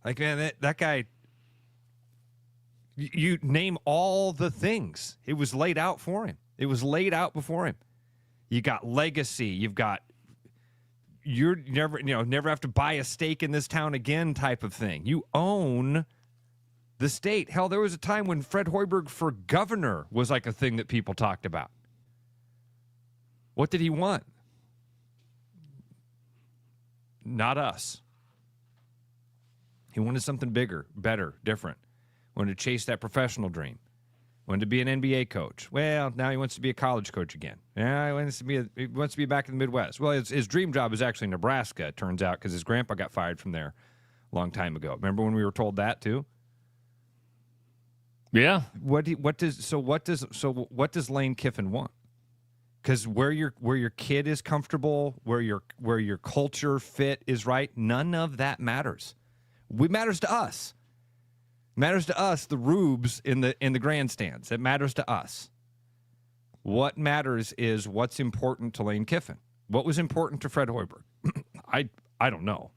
Like, man, that guy, You name all the things. It was laid out for him. It was laid out before him. You got legacy. You've got you're never have to buy a stake in this town again type of thing. You own the state. Hell, there was a time when Fred Hoiberg for governor was like a thing that people talked about. What did he want? Not us. He wanted something bigger, better, different. Wanted to chase that professional dream. Wanted to be an NBA coach. Well, now he wants to be a college coach again. Yeah, he wants to be back in the Midwest. Well, his dream job is actually Nebraska, it turns out, because his grandpa got fired from there a long time ago. Remember when we were told that too? Yeah. What does Lane Kiffin want? Because where your kid is comfortable, where your culture fit is right, none of that matters. It matters to us. It matters to us, the rubes in the grandstands. It matters to us. What matters is what's important to Lane Kiffin. What was important to Fred Hoiberg? I don't know.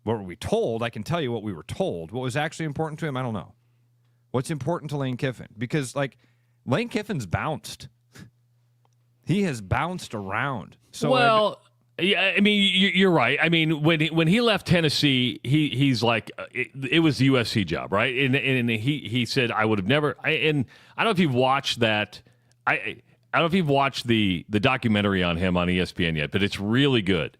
What were we told? I can tell you what we were told. What was actually important to him? I don't know. What's important to Lane Kiffin? Because Lane Kiffin's bounced. He has bounced around. So yeah, I mean, you're right. I mean, when he left Tennessee, he's like, it was the USC job, right? And he said, I would have never. And I don't know if you've watched that. I don't know if you've watched the documentary on him on ESPN yet, but it's really good.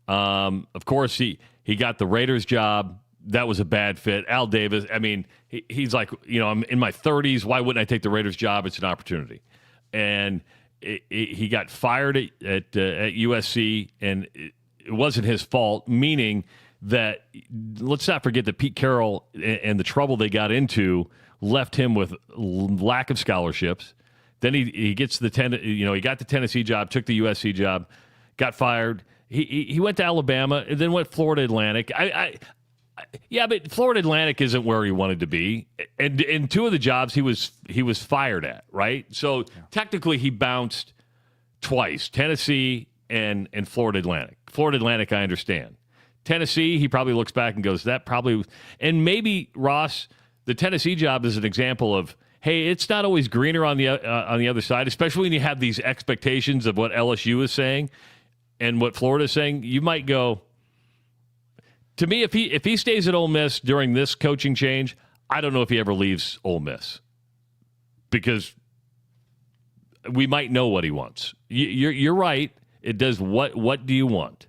Of course, he got the Raiders job. That was a bad fit. Al Davis. I mean, he's like, I'm in my 30s. Why wouldn't I take the Raiders job? It's an opportunity, and he got fired at USC, and it wasn't his fault, meaning that let's not forget that Pete Carroll and the trouble they got into left him with lack of scholarships. Then he gets he got the Tennessee job, took the USC job, got fired. He went to Alabama and then went Florida Atlantic. Yeah, but Florida Atlantic isn't where he wanted to be, and in two of the jobs he was fired at, right? So technically he bounced twice: Tennessee and Florida Atlantic. Florida Atlantic, I understand. Tennessee, he probably looks back and goes, that probably, and maybe Ross, the Tennessee job is an example of, hey, it's not always greener on the other side, especially when you have these expectations of what LSU is saying and what Florida is saying. You might go. To me, if he stays at Ole Miss during this coaching change, I don't know if he ever leaves Ole Miss, because we might know what he wants. You're right. It does what do you want?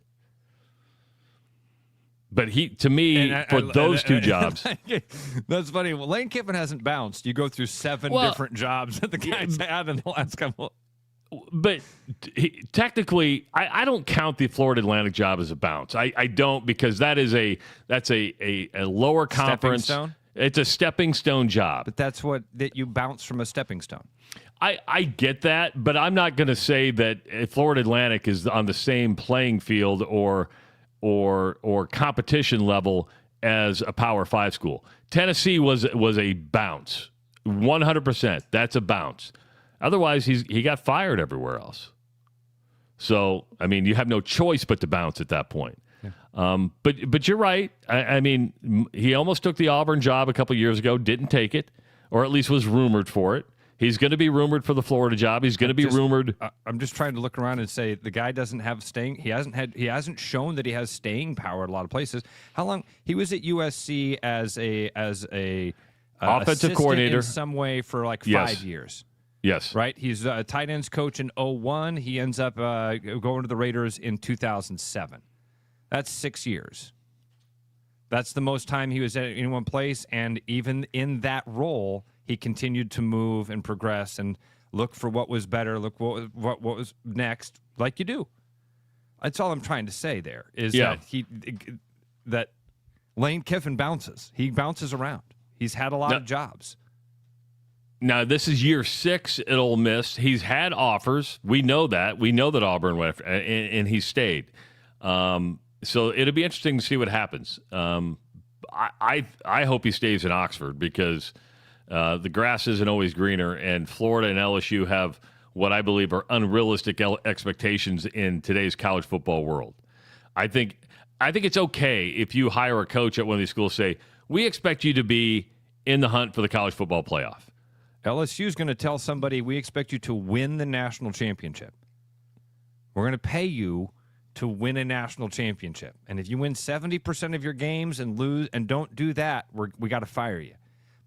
But for those two jobs, that's funny. Well, Lane Kiffin hasn't bounced. You go through seven different jobs that the guy's had in the last couple. But technically, I don't count the Florida Atlantic job as a bounce. I don't, because that's a lower conference. Stepping stone? It's a stepping stone job. But that's that you bounce from a stepping stone. I get that, but I'm not going to say that Florida Atlantic is on the same playing field or competition level as a Power 5 school. Tennessee was a bounce, 100%. That's a bounce. Otherwise, he got fired everywhere else. So, I mean, you have no choice but to bounce at that point. Yeah. But you're right. I mean, he almost took the Auburn job a couple years ago, didn't take it, or at least was rumored for it. He's going to be rumored for the Florida job. He's going to be rumored. I'm just trying to look around and say the guy doesn't have staying. He hasn't shown that he has staying power at a lot of places. How long he was at USC as a offensive coordinator in some way for like 5 years. Yes. Right? He's a tight ends coach in 2001. He ends up going to the Raiders in 2007. That's 6 years. That's the most time he was at any one place. And even in that role, he continued to move and progress and look for what was better, look what was next, like you do. That's all I'm trying to say there is that Lane Kiffin bounces. He bounces around. He's had a lot of jobs. Now, this is year 6 at Ole Miss. He's had offers. We know that. We know that Auburn went, and he stayed. So it'll be interesting to see what happens. I hope he stays in Oxford, because the grass isn't always greener, and Florida and LSU have what I believe are unrealistic expectations in today's college football world. I think it's okay if you hire a coach at one of these schools, say, we expect you to be in the hunt for the college football playoff. LSU is going to tell somebody, we expect you to win the national championship. We're going to pay you to win a national championship. And if you win 70% of your games and lose and don't do that, we got to fire you.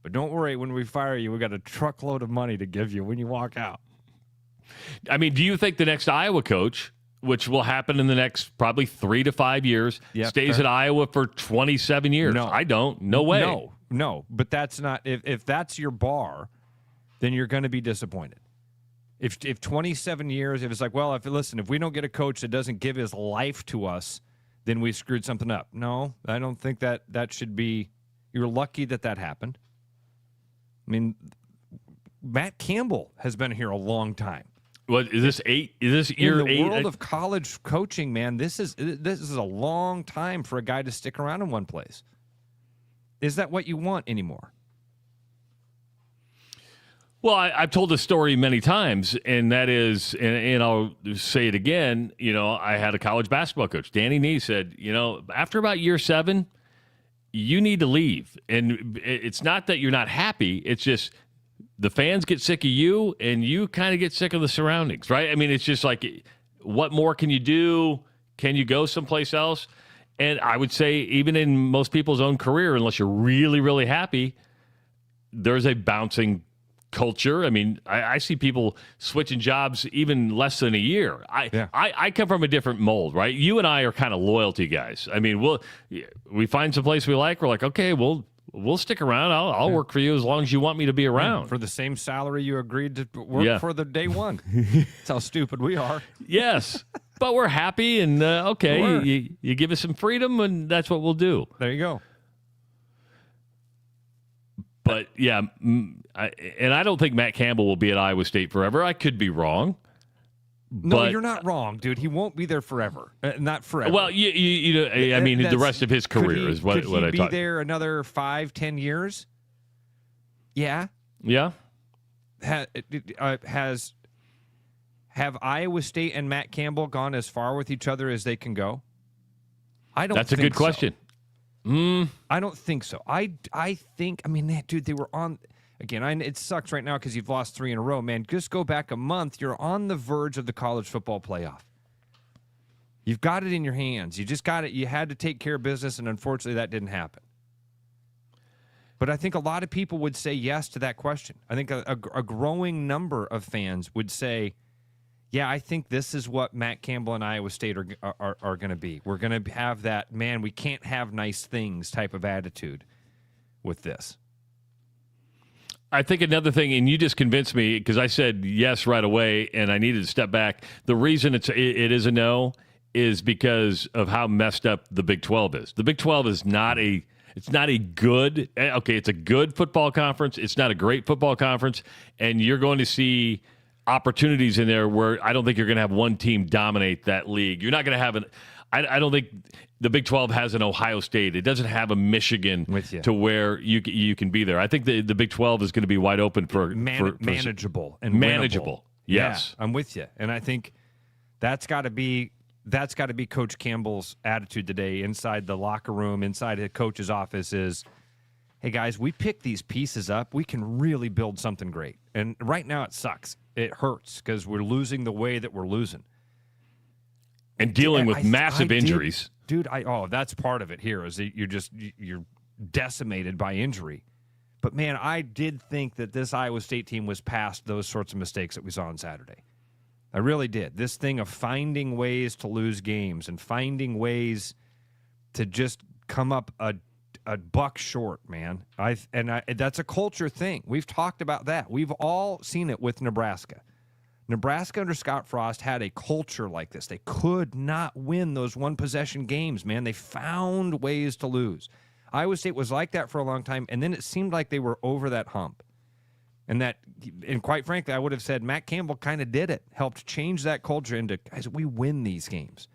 But don't worry, when we fire you, we got a truckload of money to give you when you walk out. I mean, do you think the next Iowa coach, which will happen in the next probably 3 to 5 years, stays at Iowa for 27 years? No. I don't. No way. No. But that's not, if that's your bar, then you're going to be disappointed. If 27 years, if it's like, well, if we don't get a coach that doesn't give his life to us, then we screwed something up. No, I don't think that should be. You're lucky that happened. I mean, Matt Campbell has been here a long time. What is this 8? Is this year 8? In the world of college coaching, man, this is a long time for a guy to stick around in one place. Is that what you want anymore? Well, I've told this story many times, and that is, and I'll say it again, I had a college basketball coach, Danny Nee, said, after about year 7, you need to leave. And it's not that you're not happy. It's just the fans get sick of you, and you kind of get sick of the surroundings, right? I mean, it's just like, what more can you do? Can you go someplace else? And I would say even in most people's own career, unless you're really, really happy, there's a bouncing culture. I mean, I see people switching jobs even less than a year. I come from a different mold, right? You and I are kind of loyalty guys. I mean, we find some place we like. We're like, okay, we'll stick around. I'll work for you as long as you want me to be around. For the same salary you agreed to work for the day one. That's how stupid we are. Yes. But we're happy, and okay, you give us some freedom, and that's what we'll do. There you go. But, yeah, I don't think Matt Campbell will be at Iowa State forever. I could be wrong. No, you're not wrong, dude. He won't be there forever. Not forever. Well, I mean, the rest of his career is what I thought. Could he be there another 5-10 years? Yeah. Yeah. Have Iowa State and Matt Campbell gone as far with each other as they can go? I don't. That's a good question. I don't think so. I think, I mean, dude, they were on, again, it sucks right now because you've lost 3 in a row, man. Just go back a month. You're on the verge of the college football playoff. You've got it in your hands. You just got it. You had to take care of business, and unfortunately that didn't happen. But I think a lot of people would say yes to that question. I think a growing number of fans would say, yeah, I think this is what Matt Campbell and Iowa State are going to be. We're going to have that, man, we can't have nice things type of attitude with this. I think another thing, and you just convinced me because I said yes right away, and I needed to step back. The reason it is a no is because of how messed up the Big 12 is. The Big 12 is not a good, it's a good football conference. It's not a great football conference, and you're going to see opportunities in there where I don't think you're going to have one team dominate that league. You're not going to have I don't think the Big 12 has an Ohio State. It doesn't have a Michigan to where you can be there. I think the Big 12 is going to be wide open for manageable and manageable. Winnable. Yes, yeah, I'm with you, and I think that's got to be Coach Campbell's attitude today inside the locker room, inside the coach's office is, hey guys, we pick these pieces up. We can really build something great. And right now it sucks. It hurts because we're losing the way that we're losing. And dealing with massive injuries. Dude, that's part of it here is that you're decimated by injury. But, man, I did think that this Iowa State team was past those sorts of mistakes that we saw on Saturday. I really did. This thing of finding ways to lose games and finding ways to just come up a buck short, man. That's a culture thing. We've talked about that. We've all seen it with Nebraska. Nebraska under Scott Frost had a culture like this. They could not win those one-possession games, man. They found ways to lose. Iowa State was like that for a long time, and then it seemed like they were over that hump. And quite frankly, I would have said Matt Campbell kind of did it, helped change that culture into, guys, we win these games.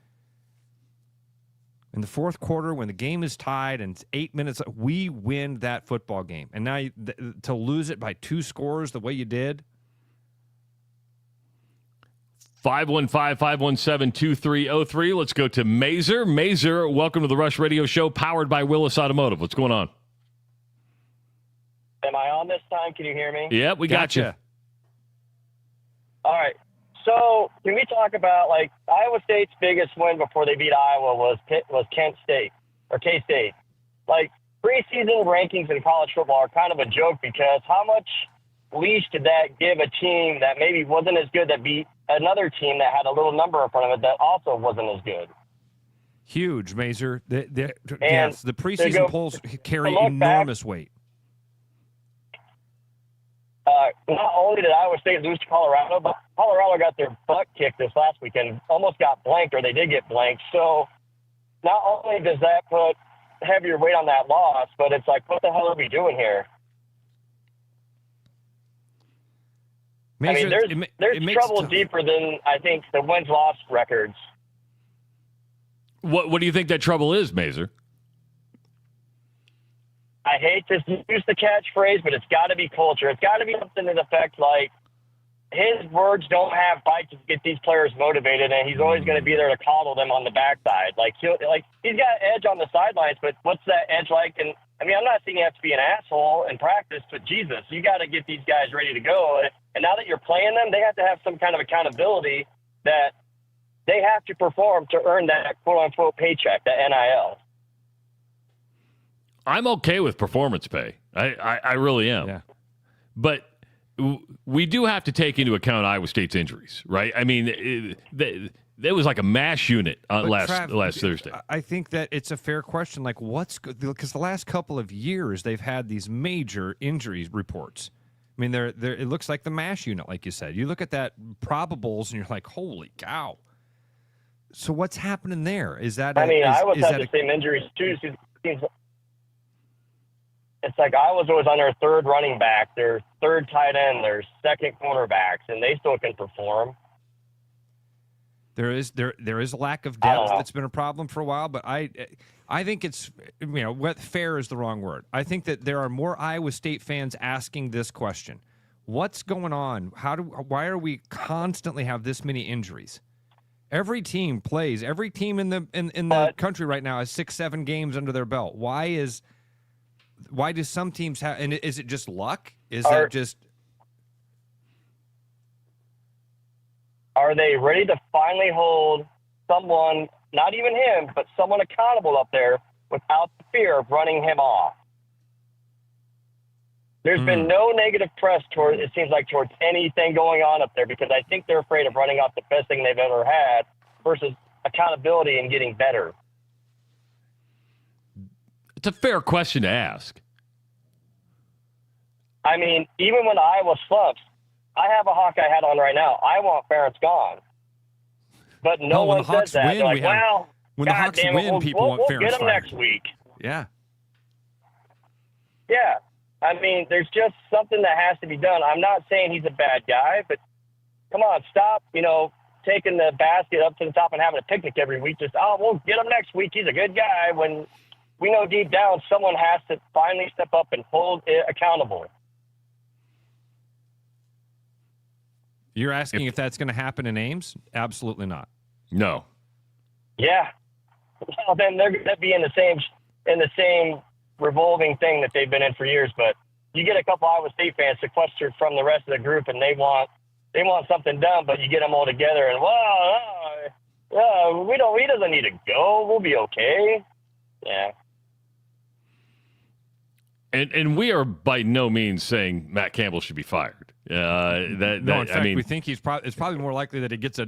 In the fourth quarter, when the game is tied and it's 8 minutes, we win that football game. And now to lose it by 2 scores the way you did. 515-517-2303. Let's go to Mazer. Mazer, welcome to the Rush Radio Show, powered by Willis Automotive. What's going on? on this time? Can you hear me? Yeah, we got you. All right. So can we talk about, like, Iowa State's biggest win before they beat Iowa was Kent State or K-State. Like, preseason rankings in college football are kind of a joke because how much leash did that give a team that maybe wasn't as good that beat another team that had a little number in front of it that also wasn't as good? Huge, Mazer. Yes, the preseason polls carry enormous weight. Not only did Iowa State lose to Colorado, but Colorado got their butt kicked this last weekend, almost got blanked, or they did get blanked. So not only does that put heavier weight on that loss, but it's like, what the hell are we doing here? Mazer, I mean, there's trouble deeper than, I think, the wins-loss records. What do you think that trouble is, Mazer? I hate to use the catchphrase, but it's got to be culture. It's got to be something to the effect like his words don't have bite to get these players motivated, and he's always going to be there to coddle them on the backside. Like he's got edge on the sidelines, but what's that edge like? And I mean, I'm not saying you have to be an asshole in practice, but Jesus, you got to get these guys ready to go. And now that you're playing them, they have to have some kind of accountability that they have to perform to earn that quote-unquote paycheck, that NIL. I'm okay with performance pay. I really am. Yeah. But we do have to take into account Iowa State's injuries, right? I mean, there was like a mash unit last Thursday. I think that it's a fair question. Like, what's good? Because the last couple of years, they've had these major injuries reports. I mean, it looks like the mash unit, like you said. You look at that probables, and you're like, holy cow. So what's happening there? Is that? Iowa's had the same injuries too. It's like Iowa's always on their third running back, their third tight end, their second cornerbacks, and they still can perform. There is a lack of depth that's been a problem for a while, but I think it's, fair is the wrong word. I think that there are more Iowa State fans asking this question: what's going on? Why are we constantly have this many injuries? Every team plays. Every team in the country right now has 6-7 games under their belt. Why do some teams have? And is it just luck? Are they ready to finally hold someone, not even him, but someone accountable up there without the fear of running him off? There's been no negative press towards anything going on up there because I think they're afraid of running off the best thing they've ever had versus accountability and getting better. It's a fair question to ask. I mean, even when Iowa slumps, I have a Hawkeye hat on right now. I want Ferentz gone. But no one says that. They're like, when the Hawks win, people want Ferentz we'll get him next week. Yeah. Yeah. I mean, there's just something that has to be done. I'm not saying he's a bad guy, but come on, stop, taking the basket up to the top and having a picnic every week. Just, we'll get him next week. He's a good guy. When we know deep down someone has to finally step up and hold it accountable. You're asking if that's going to happen in Ames? Absolutely not. No. Yeah. Well, then they're going to be in the same revolving thing that they've been in for years. But you get a couple Iowa State fans sequestered from the rest of the group, and they want something done. But you get them all together, and he doesn't need to go. We'll be okay. Yeah. And we are by no means saying Matt Campbell should be fired. In fact, we think it's probably more likely that he gets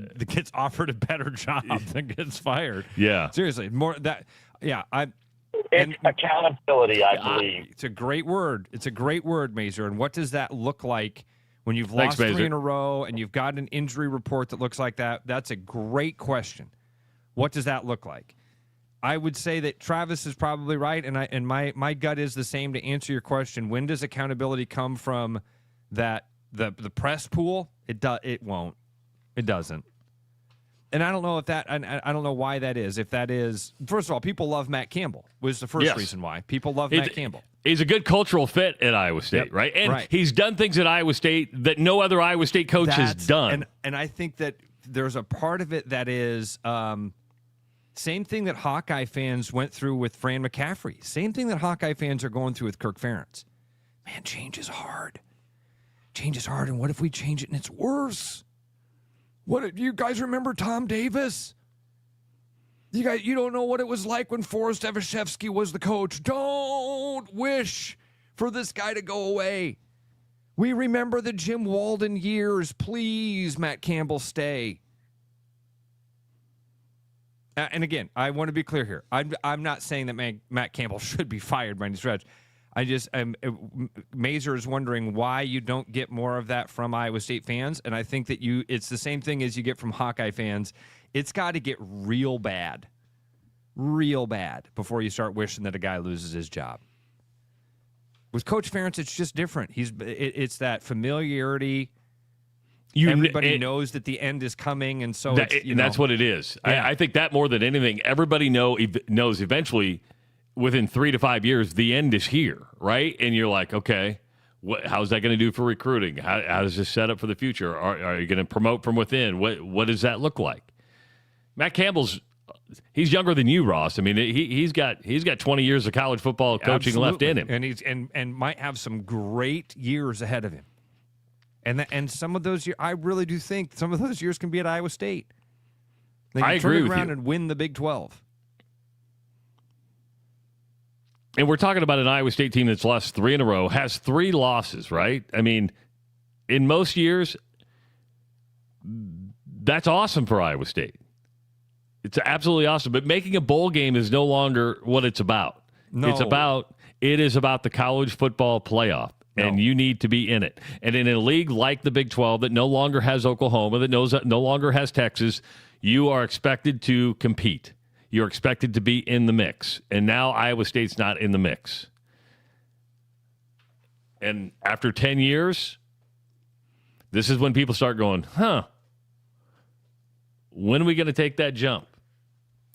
offered a better job than gets fired. Yeah, seriously, more that. Yeah, it's accountability. I believe it's a great word. It's a great word, Mazer. And what does that look like when you've lost 3 in a row and you've got an injury report that looks like that? That's a great question. What does that look like? I would say that Travis is probably right, and my gut is the same to answer your question. When does accountability come from that the press pool? It won't. It doesn't. And I don't know if that, and I don't know why that is. If that is, first of all, people love Matt Campbell was the first reason why. People love Matt Campbell. He's a good cultural fit at Iowa State, right? And he's done things at Iowa State that no other Iowa State coach has done. And I think that there's a part of it that is same thing that Hawkeye fans went through with Fran McCaffrey. Same thing that Hawkeye fans are going through with Kirk Ferentz. Man, change is hard. Change is hard, and what if we change it and it's worse? What, do you guys remember Tom Davis? You don't know what it was like when Forrest Evashevsky was the coach. Don't wish for this guy to go away. We remember the Jim Walden years. Please, Matt Campbell, stay. And again, I want to be clear here. I'm not saying that Matt Campbell should be fired by any stretch. Mazer is wondering why you don't get more of that from Iowa State fans, and I think that it's the same thing as you get from Hawkeye fans. It's got to get real bad before you start wishing that a guy loses his job. With Coach Ferentz, it's just different. It's that familiarity. Everybody knows that the end is coming, and so that's what it is. Yeah. I think that more than anything, everybody knows eventually, within 3 to 5 years, the end is here, right? And you're like, okay, how's that going to do for recruiting? How does this set up for the future? Are you going to promote from within? What does that look like? Matt Campbell's he's younger than you, Ross. I mean, he's got 20 years of college football coaching left in him, and might have some great years ahead of him. And some of those years, I really do think some of those years can be at Iowa State. They can I agree with around you. and win the Big 12. And we're talking about an Iowa State team that's lost 3 in a row, has 3 losses, right? I mean, in most years, that's awesome for Iowa State. It's absolutely awesome. But making a bowl game is no longer what it's about. No. It is about the college football playoff. No. And you need to be in it. And in a league like the Big 12 that no longer has Oklahoma, that no longer has Texas, you are expected to compete. You're expected to be in the mix. And now Iowa State's not in the mix. And after 10 years, this is when people start going, when are we going to take that jump?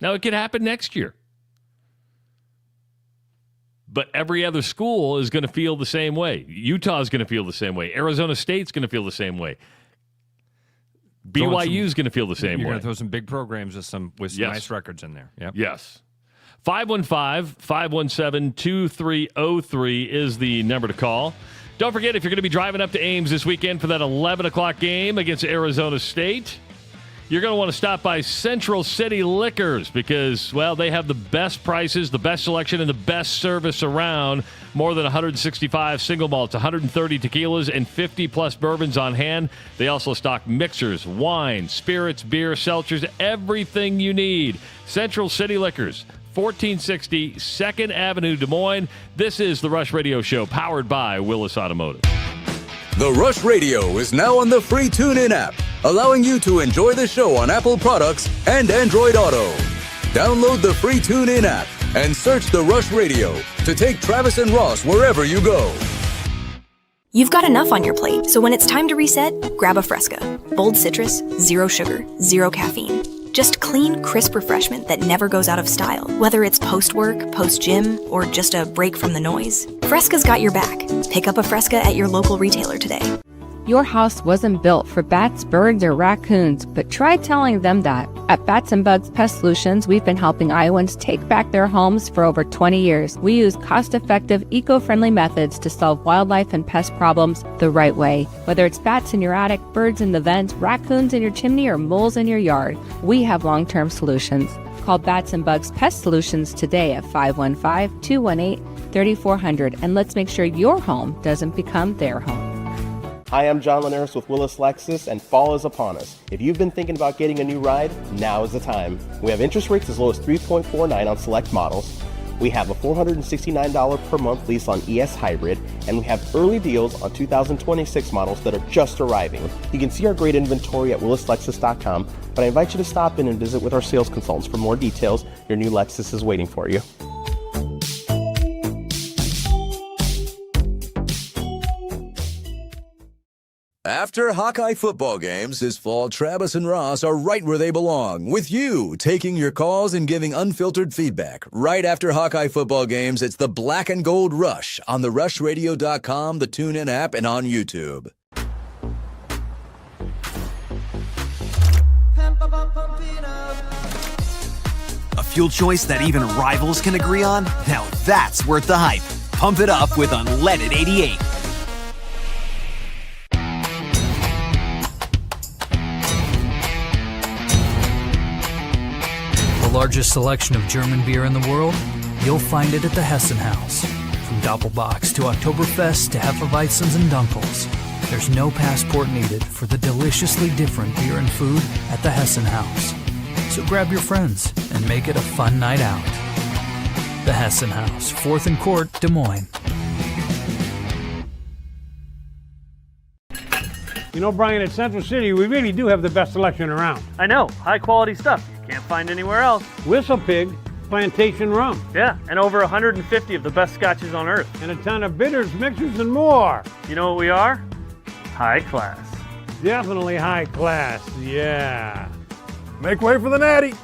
Now, it could happen next year. But every other school is going to feel the same way. Utah's going to feel the same way. Arizona State's going to feel the same way. BYU's going to feel the same way. You're going to throw some big programs with some nice records in there. Yep. Yes. 515-517-2303 is the number to call. Don't forget, if you're going to be driving up to Ames this weekend for that 11 o'clock game against Arizona State, you're going to want to stop by Central City Liquors because, well, they have the best prices, the best selection, and the best service around. More than 165 single malts, 130 tequilas, and 50-plus bourbons on hand. They also stock mixers, wine, spirits, beer, seltzers, everything you need. Central City Liquors, 1460 2nd Avenue, Des Moines. This is the Rush Radio Show, powered by Willis Automotive. The Rush Radio is now on the free TuneIn app, allowing you to enjoy the show on Apple products and Android Auto. Download the free TuneIn app and search The Rush Radio to take Travis and Ross wherever you go. You've got enough on your plate, so when it's time to reset, grab a Fresca. Bold citrus, zero sugar, zero caffeine. Just clean, crisp refreshment that never goes out of style, whether it's post-work, post-gym, or just a break from the noise. Fresca's got your back. Pick up a Fresca at your local retailer today. Your house wasn't built for bats, birds, or raccoons, but try telling them that. At Bats & Bugs Pest Solutions, we've been helping Iowans take back their homes for over 20 years. We use cost-effective, eco-friendly methods to solve wildlife and pest problems the right way. Whether it's bats in your attic, birds in the vent, raccoons in your chimney, or moles in your yard, we have long-term solutions. Call Bats & Bugs Pest Solutions today at 515-218-3400, and let's make sure your home doesn't become their home. Hi, I'm John Linares with Willis Lexus, and fall is upon us. If you've been thinking about getting a new ride, now is the time. We have interest rates as low as 3.49 on select models. We have a $469 per month lease on ES Hybrid, and we have early deals on 2026 models that are just arriving. You can see our great inventory at willislexus.com, but I invite you to stop in and visit with our sales consultants for more details. Your new Lexus is waiting for you. After Hawkeye football games this fall, Travis and Ross are right where they belong, with you taking your calls and giving unfiltered feedback. Right after Hawkeye football games, it's the Black and Gold Rush on the rushradio.com, the TuneIn app, and on YouTube. A fuel choice that even rivals can agree on? Now that's worth the hype. Pump it up with unleaded 88. The largest selection of German beer in the world? You'll find it at the Hessen House. From Doppelbocks to Oktoberfest to Hefeweizens and Dunkels. There's no passport needed for the deliciously different beer and food at the Hessen House. So grab your friends and make it a fun night out. The Hessen House, 4th and Court, Des Moines. You know, Brian, at Central City, we really do have the best selection around. I know, high quality stuff you can't find anywhere else. Whistle Pig, Plantation Rum. Yeah, and over 150 of the best scotches on earth. And a ton of bitters, mixers, and more. You know what we are? High class. Definitely high class, yeah. Make way for the natty.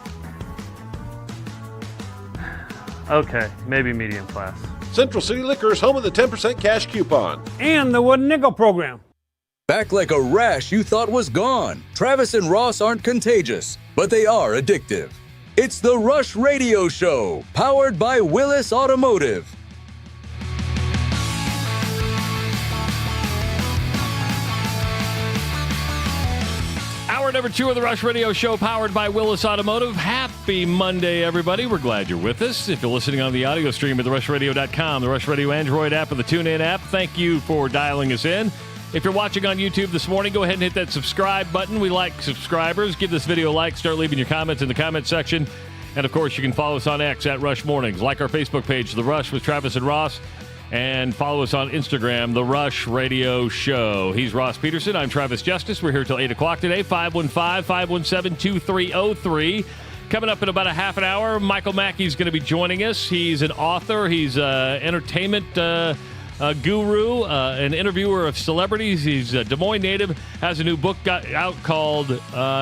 Okay, maybe medium class. Central City Liquor is home of the 10% cash coupon. And the Wooden Nickel program. Back like a rash you thought was gone. Travis and Ross aren't contagious, but they are addictive. It's the Rush Radio Show, powered by Willis Automotive. Hour number 2 of the Rush Radio Show, powered by Willis Automotive. Happy Monday, everybody. We're glad you're with us. If you're listening on the audio stream at therushradio.com, the Rush Radio Android app, or the TuneIn app, thank you for dialing us in. If you're watching on YouTube this morning, go ahead and hit that subscribe button. We like subscribers. Give this video a like. Start leaving your comments in the comment section. And, of course, you can follow us on X at Rush Mornings. Like our Facebook page, The Rush with Travis and Ross. And follow us on Instagram, The Rush Radio Show. He's Ross Peterson. I'm Travis Justice. We're here till 8 o'clock today, 515-517-2303. Coming up in about a half an hour, Michael Mackey's going to be joining us. He's an author. He's an entertainment guru, an interviewer of celebrities. He's a Des Moines native, has a new book out called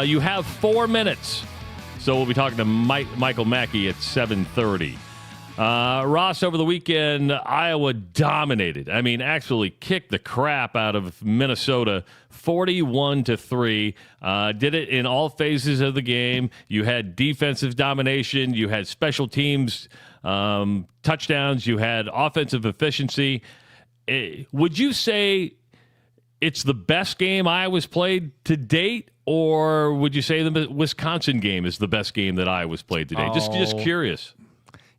You Have 4 Minutes. So we'll be talking to Michael Mackey at 7:30. Ross, over the weekend, Iowa dominated. I mean, actually kicked the crap out of Minnesota, 41-3. Did it in all phases of the game. You had defensive domination. You had special teams touchdowns. You had offensive efficiency. Would you say it's the best game Iowa's played to date, or would you say the Wisconsin game is the best game that Iowa's played to date? Just curious.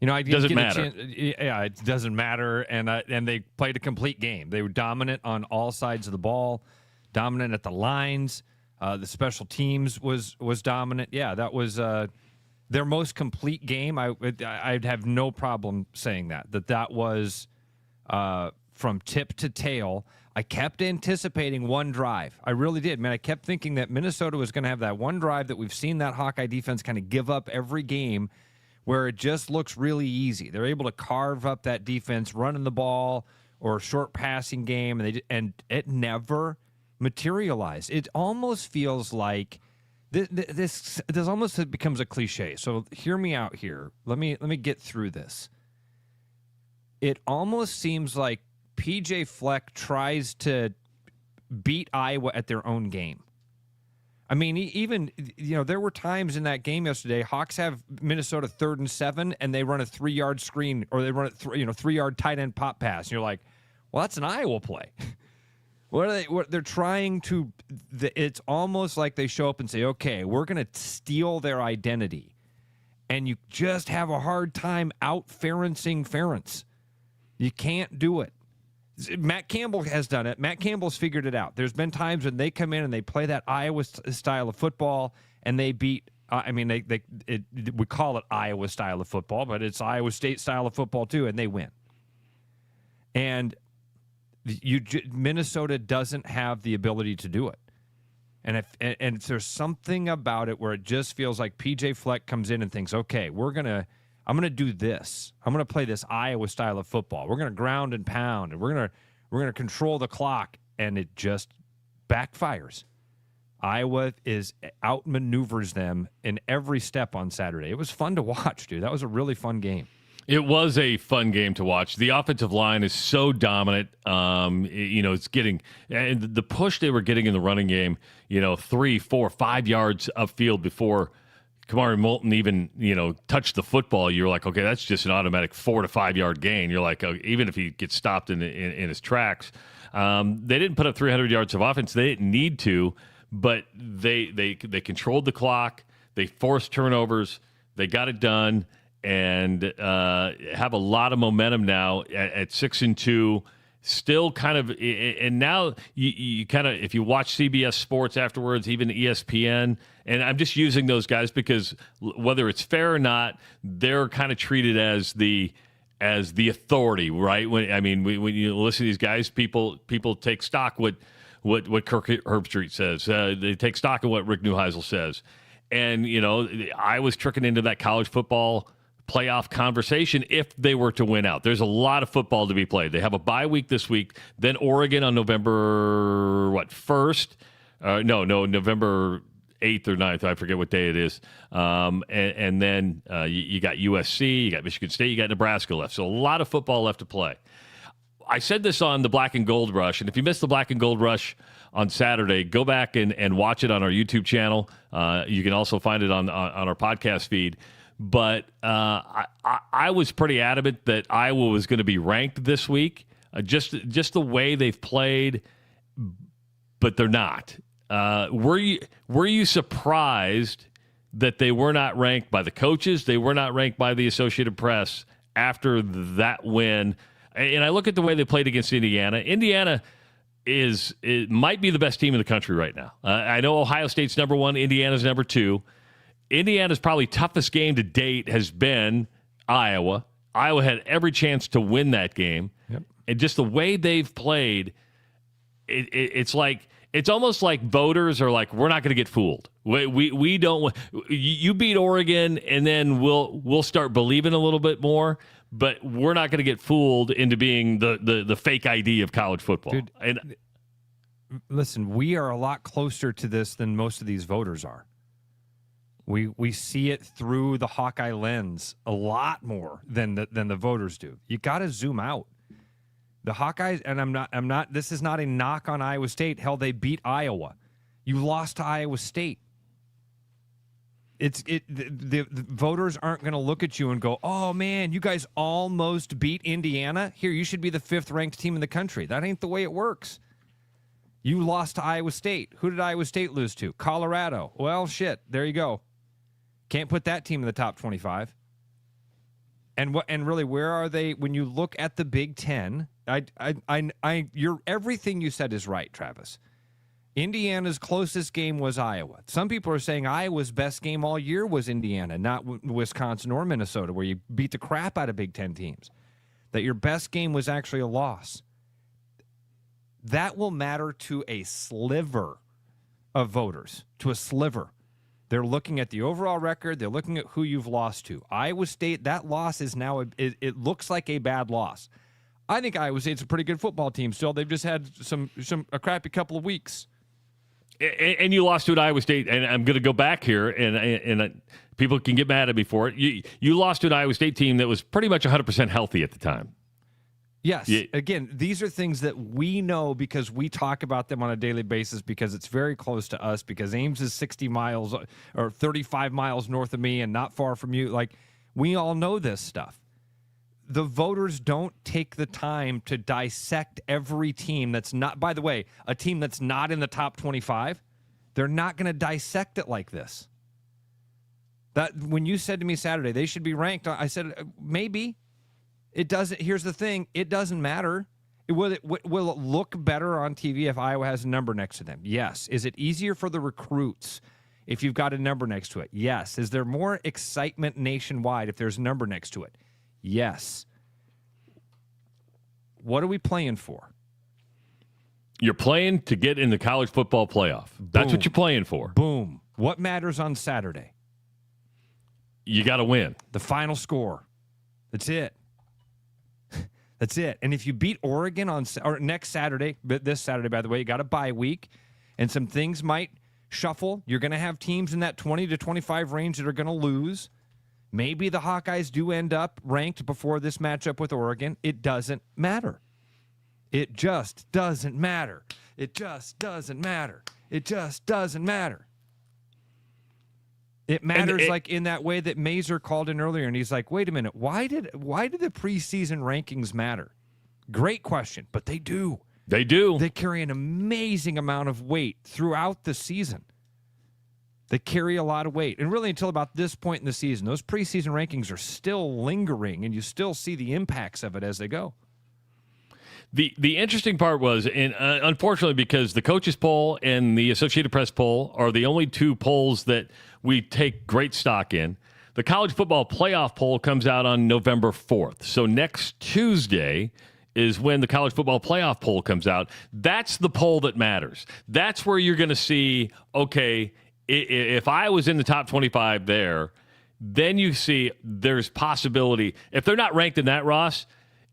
You know, does it matter? Yeah, it doesn't matter, and they played a complete game. They were dominant on all sides of the ball, dominant at the lines. The special teams was dominant. Yeah, that was their most complete game. I'd have no problem saying that was from tip to tail. I kept anticipating one drive. I really did, man. I kept thinking that Minnesota was going to have that one drive that we've seen that Hawkeye defense kind of give up every game, where it just looks really easy. They're able to carve up that defense, running the ball or a short passing game, and it never materialized. It almost feels like this almost becomes a cliche. So hear me out here. Let me get through this. It almost seems like PJ Fleck tries to beat Iowa at their own game. I mean, even, there were times in that game yesterday, Hawks have Minnesota 3rd and 7, and they run a 3-yard screen, or they run a 3-yard tight end pop pass. And you're like, well, that's an Iowa play. They're trying to, it's almost like they show up and say, okay, we're going to steal their identity. And you just have a hard time out-Ferencing Ferentz. You can't do it. Matt Campbell has done it. Matt Campbell's figured it out. There's been times when they come in and they play that Iowa style of football, and they beat. We call it Iowa style of football, but it's Iowa State style of football too, and they win. And Minnesota doesn't have the ability to do it. And if there's something about it where it just feels like PJ Fleck comes in and thinks, okay, I'm going to do this. I'm going to play this Iowa style of football. We're going to ground and pound, and we're going to control the clock, and it just backfires. Iowa outmaneuvers them in every step on Saturday. It was fun to watch, dude. That was a really fun game. It was a fun game to watch. The offensive line is so dominant. It's getting and the push they were getting in the running game. 3, 4, 5 yards upfield before Kamari Moulton even, touched the football, you're like, okay, that's just an automatic 4 to 5 yard gain. You're like, even if he gets stopped in his tracks. They didn't put up 300 yards of offense. They didn't need to, but they controlled the clock. They forced turnovers. They got it done, and have a lot of momentum now at 6-2. Still kind of, and now you kind of, if you watch CBS Sports afterwards, even ESPN, and I'm just using those guys because whether it's fair or not, they're kind of treated as the authority, right? When you listen to these guys, people take stock what Kirk Herbstreit says. They take stock of what Rick Neuheisel says, and I was tricking into that college football playoff conversation if they were to win out. There's a lot of football to be played. They have a bye week this week, then Oregon on November 1st? November 8th or 9th. I forget what day it is. And then you got USC, you got Michigan State, you got Nebraska left. So a lot of football left to play. I said this on the Black and Gold Rush, and if you missed the Black and Gold Rush on Saturday, go back and watch it on our YouTube channel. You can also find it on our podcast feed. But I was pretty adamant that Iowa was going to be ranked this week, just the way they've played, but they're not. Were you surprised that they were not ranked by the coaches? They were not ranked by the Associated Press after that win. And I look at the way they played against Indiana. Indiana might be the best team in the country right now. I know Ohio State's number 1, Indiana's number 2. Indiana's probably toughest game to date has been Iowa. Iowa had every chance to win that game. Yep. And just the way they've played, it's almost like voters are like, we're not going to get fooled. We don't. You beat Oregon, and then we'll start believing a little bit more. But we're not going to get fooled into being the fake ID of college football. Dude, and listen, we are a lot closer to this than most of these voters are. We see it through the Hawkeye lens a lot more than the voters do. You got to zoom out. The Hawkeyes, and I'm not. This is not a knock on Iowa State. Hell, they beat Iowa. You lost to Iowa State. The voters aren't going to look at you and go, "Oh man, you guys almost beat Indiana. Here, you should be the 5th ranked team in the country." That ain't the way it works. You lost to Iowa State. Who did Iowa State lose to? Colorado. Well, shit. There you go. Can't put that team in the top 25. And really, where are they when you look at the Big Ten? Everything you said is right, Travis. Indiana's closest game was Iowa. Some people are saying Iowa's best game all year was Indiana, not Wisconsin or Minnesota, where you beat the crap out of Big Ten teams. That your best game was actually a loss. That will matter to a sliver of voters, to a sliver. They're looking at the overall record. They're looking at who you've lost to. Iowa State, that loss is now, it looks like a bad loss. I think Iowa State's a pretty good football team still. They've just had a crappy couple of weeks. And you lost to an Iowa State, and I'm going to go back here, and people can get mad at me for it. You lost to an Iowa State team that was pretty much 100% healthy at the time. Yes. Yeah. Again, these are things that we know because we talk about them on a daily basis because it's very close to us because Ames is 60 miles or 35 miles north of me and not far from you. Like, we all know this stuff. The voters don't take the time to dissect every team that's not, by the way, a team that's not in the top 25. They're not going to dissect it like this. That when you said to me Saturday, they should be ranked, I said, maybe. It doesn't. Here's the thing. It doesn't matter. Will it look better on TV if Iowa has a number next to them? Yes. Is it easier for the recruits if you've got a number next to it? Yes. Is there more excitement nationwide if there's a number next to it? Yes. What are we playing for? You're playing to get in the college football playoff. That's what you're playing for. Boom. What matters on Saturday? You got to win. The final score. That's it. That's it. And if you beat Oregon or next Saturday, this Saturday, by the way, you got a bye week, and some things might shuffle. You're going to have teams in that 20 to 25 range that are going to lose. Maybe the Hawkeyes do end up ranked before this matchup with Oregon. It doesn't matter. It just doesn't matter. It just doesn't matter. It just doesn't matter. It matters like in that way that Mazer called in earlier, and he's like, wait a minute, why did the preseason rankings matter? Great question, but they do. They do. They carry an amazing amount of weight throughout the season. They carry a lot of weight. And really until about this point in the season, those preseason rankings are still lingering, and you still see the impacts of it as they go. The interesting part was, unfortunately, because the coaches poll and the Associated Press poll are the only two polls that we take great stock in. The college football playoff poll comes out on November 4th. So next Tuesday is when the college football playoff poll comes out. That's the poll that matters. That's where you're going to see, okay, if I was in the top 25 there, then you see there's possibility. If they're not ranked in that, Ross,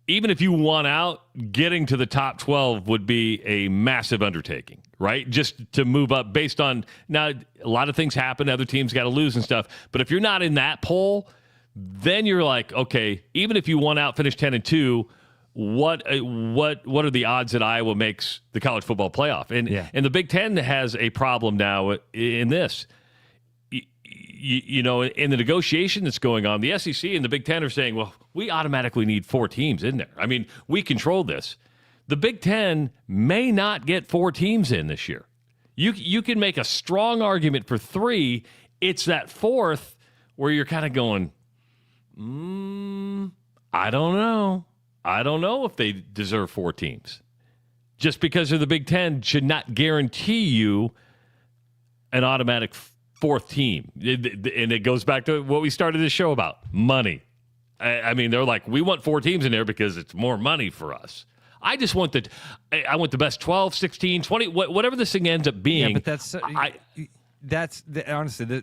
even if you won out, getting to the top 12 would be a massive undertaking, right? Just to move up based on, now a lot of things happen, other teams got to lose and stuff. But if you're not in that poll, then you're like, okay, even if you won out, finish 10-2, what are the odds that Iowa makes the college football playoff? And the Big Ten has a problem now in this. You know, in the negotiation that's going on, the SEC and the Big Ten are saying, well, we automatically need 4 teams in there. I mean, we control this. The Big Ten may not get 4 teams in this year. You can make a strong argument for 3. It's that 4th where you're kind of going, I don't know. I don't know if they deserve 4 teams. Just because of the Big Ten should not guarantee you an automatic 4th team. And it goes back to what we started this show about, money. I mean, they're like, we want 4 teams in there because it's more money for us. I just want I want the best 12, 16, 20, whatever this thing ends up being. Yeah, but honestly,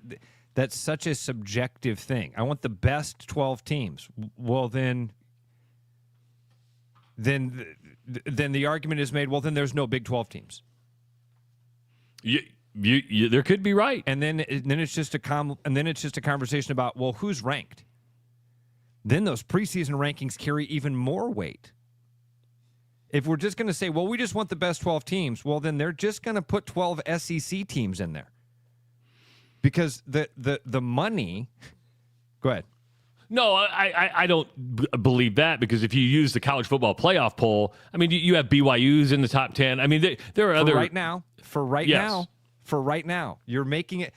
that's such a subjective thing. I want the best 12 teams. Well, then the argument is made, well, then there's no Big 12 teams. You there could be right. And then it's just a conversation about, well, who's ranked? Then those preseason rankings carry even more weight. If we're just going to say, well, we just want the best 12 teams, well, then they're just going to put 12 SEC teams in there. Because the money, go ahead. No, I don't believe that, because if you use the college football playoff poll, I mean, you have BYU's in the top 10. I mean, there are other... For right now, you're making it...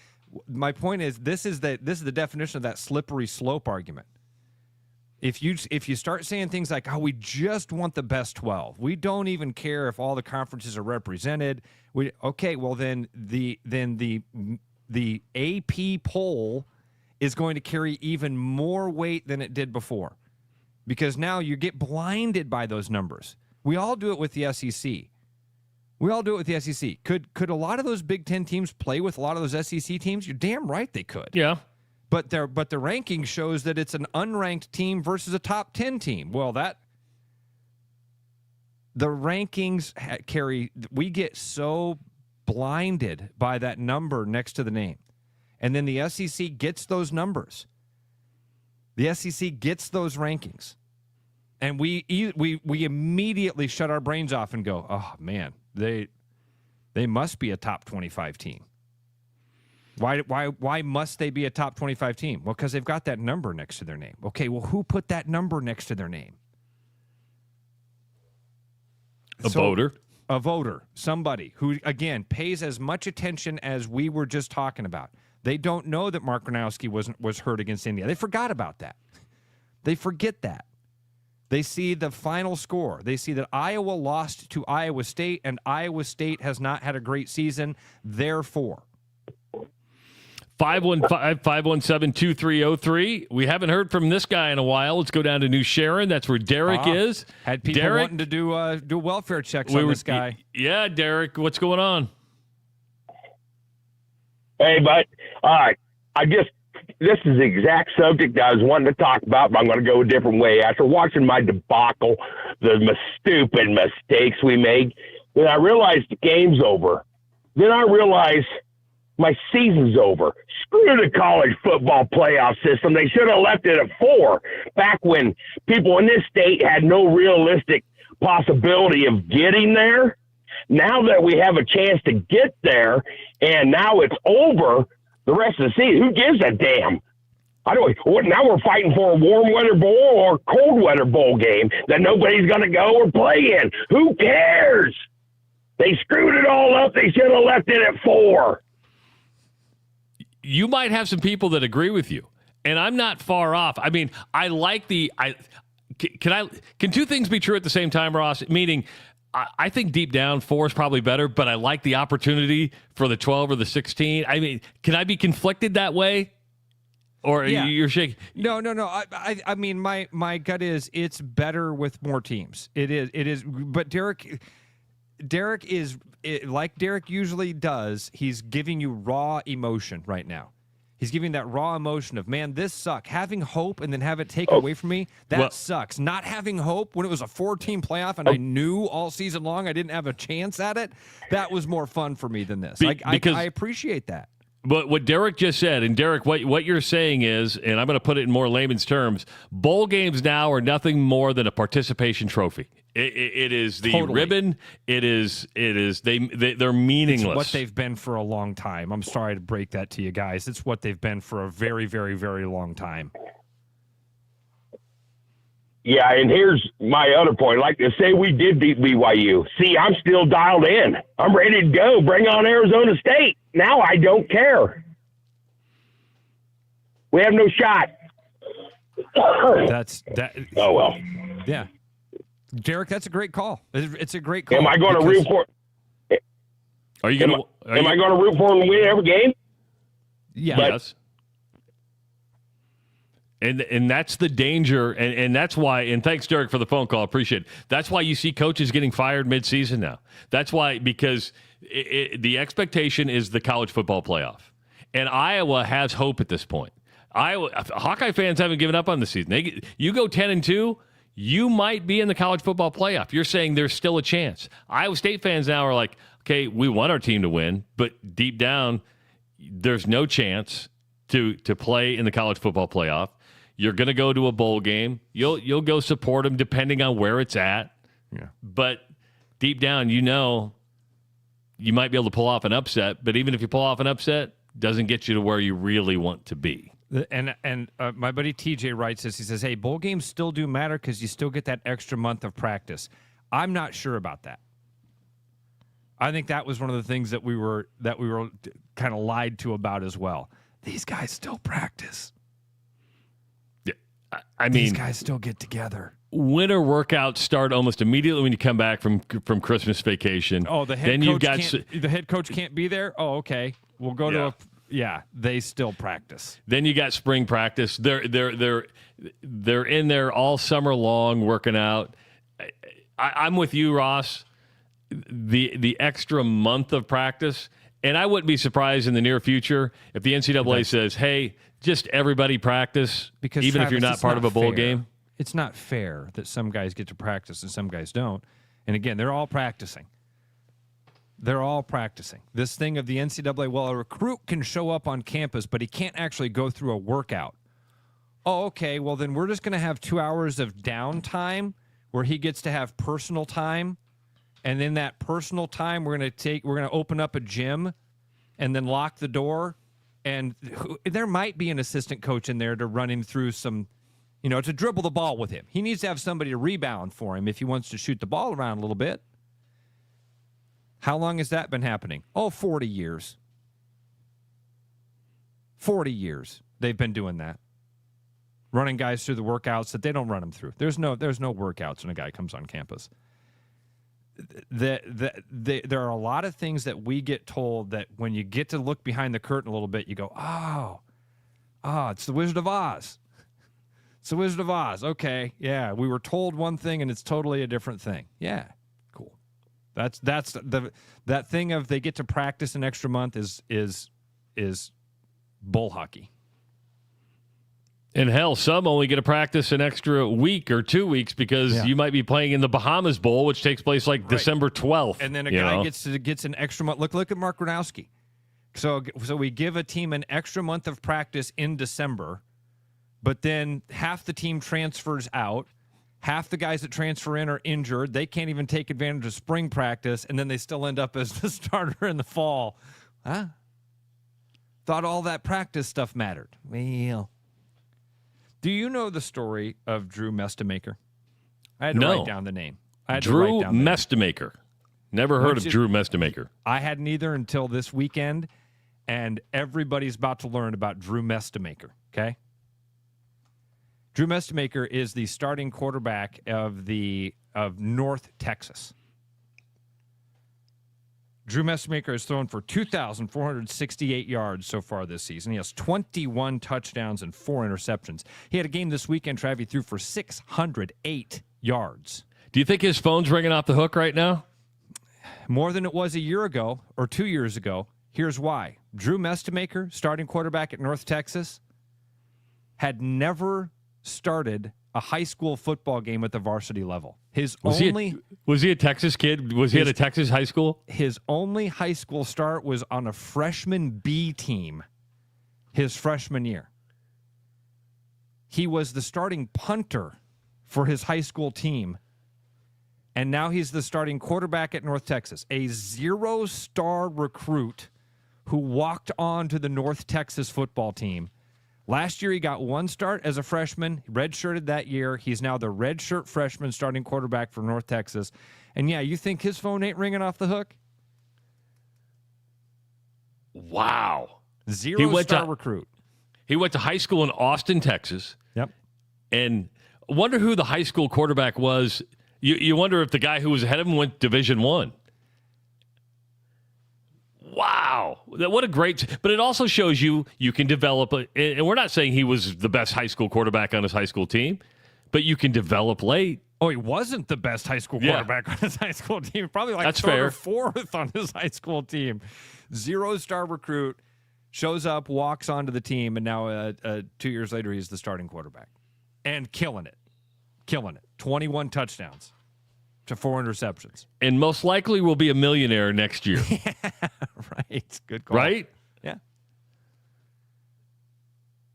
My point is, this is the definition of that slippery slope argument. If you start saying things like, oh, we just want the best 12, we don't even care if all the conferences are represented. Well, then the AP poll is going to carry even more weight than it did before, because now you get blinded by those numbers. We all do it with the SEC. Could a lot of those Big Ten teams play with a lot of those SEC teams? You're damn right they could. Yeah. But the ranking shows that it's an unranked team versus a top 10 team. Well, the rankings carry, we get so blinded by that number next to the name. And then the SEC gets those numbers. The SEC gets those rankings. And we immediately shut our brains off and go, oh, man, they must be a top 25 team. Why must they be a top 25 team? Well, because they've got that number next to their name. Okay, well, who put that number next to their name? A voter. Somebody who, again, pays as much attention as we were just talking about. They don't know that Mark Gronowski was hurt against India. They forgot about that. They forget that. They see the final score. They see that Iowa lost to Iowa State, and Iowa State has not had a great season. Therefore, 515-517-2303. We haven't heard from this guy in a while. Let's go down to New Sharon. That's where Derek is. Had people wanting to do welfare checks on this guy. Yeah, Derek, what's going on? Hey, bud. All right. This is the exact subject I was wanting to talk about, but I'm going to go a different way. After watching my debacle, the stupid mistakes we make, then I realized the game's over. Then I realized my season's over. Screw the college football playoff system. They should have left it at 4 back when people in this state had no realistic possibility of getting there. Now that we have a chance to get there and now it's over, the rest of the season. Who gives a damn? I don't. Now we're fighting for a warm weather bowl or a cold weather bowl game that nobody's going to go or play in. Who cares? They screwed it all up. They should have left it at 4. You might have some people that agree with you, and I'm not far off. I mean, I like can two things be true at the same time, Ross? Meaning, I think deep down 4 is probably better, but I like the opportunity for the 12 or the 16. I mean, can I be conflicted that way? Or you're shaking? No. I mean, my gut is it's better with more teams. It is. But Derek is like Derek usually does. He's giving you raw emotion right now. He's giving that raw emotion of, man, this sucks. Having hope and then have it taken away from me, that sucks. Not having hope when it was a 4-team playoff and I knew all season long I didn't have a chance at it, that was more fun for me than this. I appreciate that. But what Derek just said, and Derek, what you're saying is, and I'm going to put it in more layman's terms, bowl games now are nothing more than a participation trophy. It is the ribbon. It is. They're meaningless. It's what they've been for a long time. I'm sorry to break that to you guys. It's what they've been for a very, very, very long time. Yeah, and here's my other point. Like to say we did beat BYU. See, I'm still dialed in. I'm ready to go. Bring on Arizona State. Now I don't care. We have no shot. That's that. Oh, well. Yeah. Derek, that's a great call. It's a great call. Am I going to root for? Are you going to? Am I going to root for them to win every game? Yeah. Yes. And that's the danger, and that's why. And thanks, Derek, for the phone call. Appreciate it. That's why you see coaches getting fired midseason now. That's why, because the expectation is the college football playoff, and Iowa has hope at this point. Hawkeye fans haven't given up on the season. You go 10-2. You might be in the college football playoff. You're saying there's still a chance. Iowa State fans now are like, okay, we want our team to win, but deep down, there's no chance to play in the college football playoff. You're going to go to a bowl game. You'll go support them depending on where it's at. Yeah. But deep down, you might be able to pull off an upset. But even if you pull off an upset, doesn't get you to where you really want to be. And my buddy TJ writes this. He says, "Hey, bowl games still do matter because you still get that extra month of practice." I'm not sure about that. I think that was one of the things that we were kind of lied to about as well. These guys still practice. I mean, these guys still get together. Winter workouts start almost immediately when you come back from Christmas vacation. Oh, the head coach can't be there? Oh, okay. We'll go to they still practice. Then you got spring practice. They're in there all summer long working out. I'm with you, Ross. The extra month of practice, and I wouldn't be surprised in the near future if the NCAA says, "Hey, just everybody practice," because even Travis, if you're not part of a bowl game. It's not fair that some guys get to practice and some guys don't. And again, they're all practicing. They're all practicing. This thing of the NCAA, well, a recruit can show up on campus, but he can't actually go through a workout. Oh, okay, well, then we're just going to have 2 hours of downtime where he gets to have personal time. And in that personal time, we're going to open up a gym and then lock the door. And there might be an assistant coach in there to run him through some, to dribble the ball with him. He needs to have somebody to rebound for him if he wants to shoot the ball around a little bit. How long has that been happening? 40 years. 40 years they've been doing that. Running guys through the workouts that they don't run them through. There's no workouts when a guy comes on campus. There are a lot of things that we get told that when you get to look behind the curtain a little bit, you go, it's the Wizard of Oz. It's the Wizard of Oz. Okay, yeah, we were told one thing and it's totally a different thing. Yeah, cool. That's that thing of they get to practice an extra month is bull hockey. And hell, some only get to practice an extra week or 2 weeks because you might be playing in the Bahamas Bowl, which takes place December 12th. And then a guy gets an extra month. Look at Mark Gronowski. So we give a team an extra month of practice in December, but then half the team transfers out. Half the guys that transfer in are injured. They can't even take advantage of spring practice, and then they still end up as the starter in the fall. Huh? Thought all that practice stuff mattered. Well, do you know the story of Drew Mestemaker? I had to write down the name. Drew Mestemaker. Never heard of Drew Mestemaker. I hadn't either until this weekend, and everybody's about to learn about Drew Mestemaker, okay? Drew Mestemaker is the starting quarterback of North Texas. Drew Mestemaker has thrown for 2,468 yards so far this season. He has 21 touchdowns and 4 interceptions. He had a game this weekend, Trav, he threw for 608 yards. Do you think his phone's ringing off the hook right now? More than it was a year ago or 2 years ago. Here's why. Drew Mestemaker, starting quarterback at North Texas, had never started a high school football game at the varsity level. Was he a Texas kid? Was he at a Texas high school? His only high school start was on a freshman B team his freshman year. He was the starting punter for his high school team, and now he's the starting quarterback at North Texas, a 0-star recruit who walked on to the North Texas football team. Last year, he got 1 start as a freshman, redshirted that year. He's now the redshirt freshman starting quarterback for North Texas. And, yeah, you think his phone ain't ringing off the hook? Wow. 0-star recruit. He went to high school in Austin, Texas. Yep. And I wonder who the high school quarterback was. You wonder if the guy who was ahead of him went Division I. Wow. What a great... But it also shows you can develop... And we're not saying he was the best high school quarterback on his high school team, but you can develop late. Oh, he wasn't the best high school quarterback on his high school team. Probably like That's third fair. or fourth on his high school team. 0-star recruit, shows up, walks onto the team, and now 2 years later, he's the starting quarterback. And killing it. 21 touchdowns to 4 interceptions. And most likely will be a millionaire next year. Right. Good call. Right? Yeah.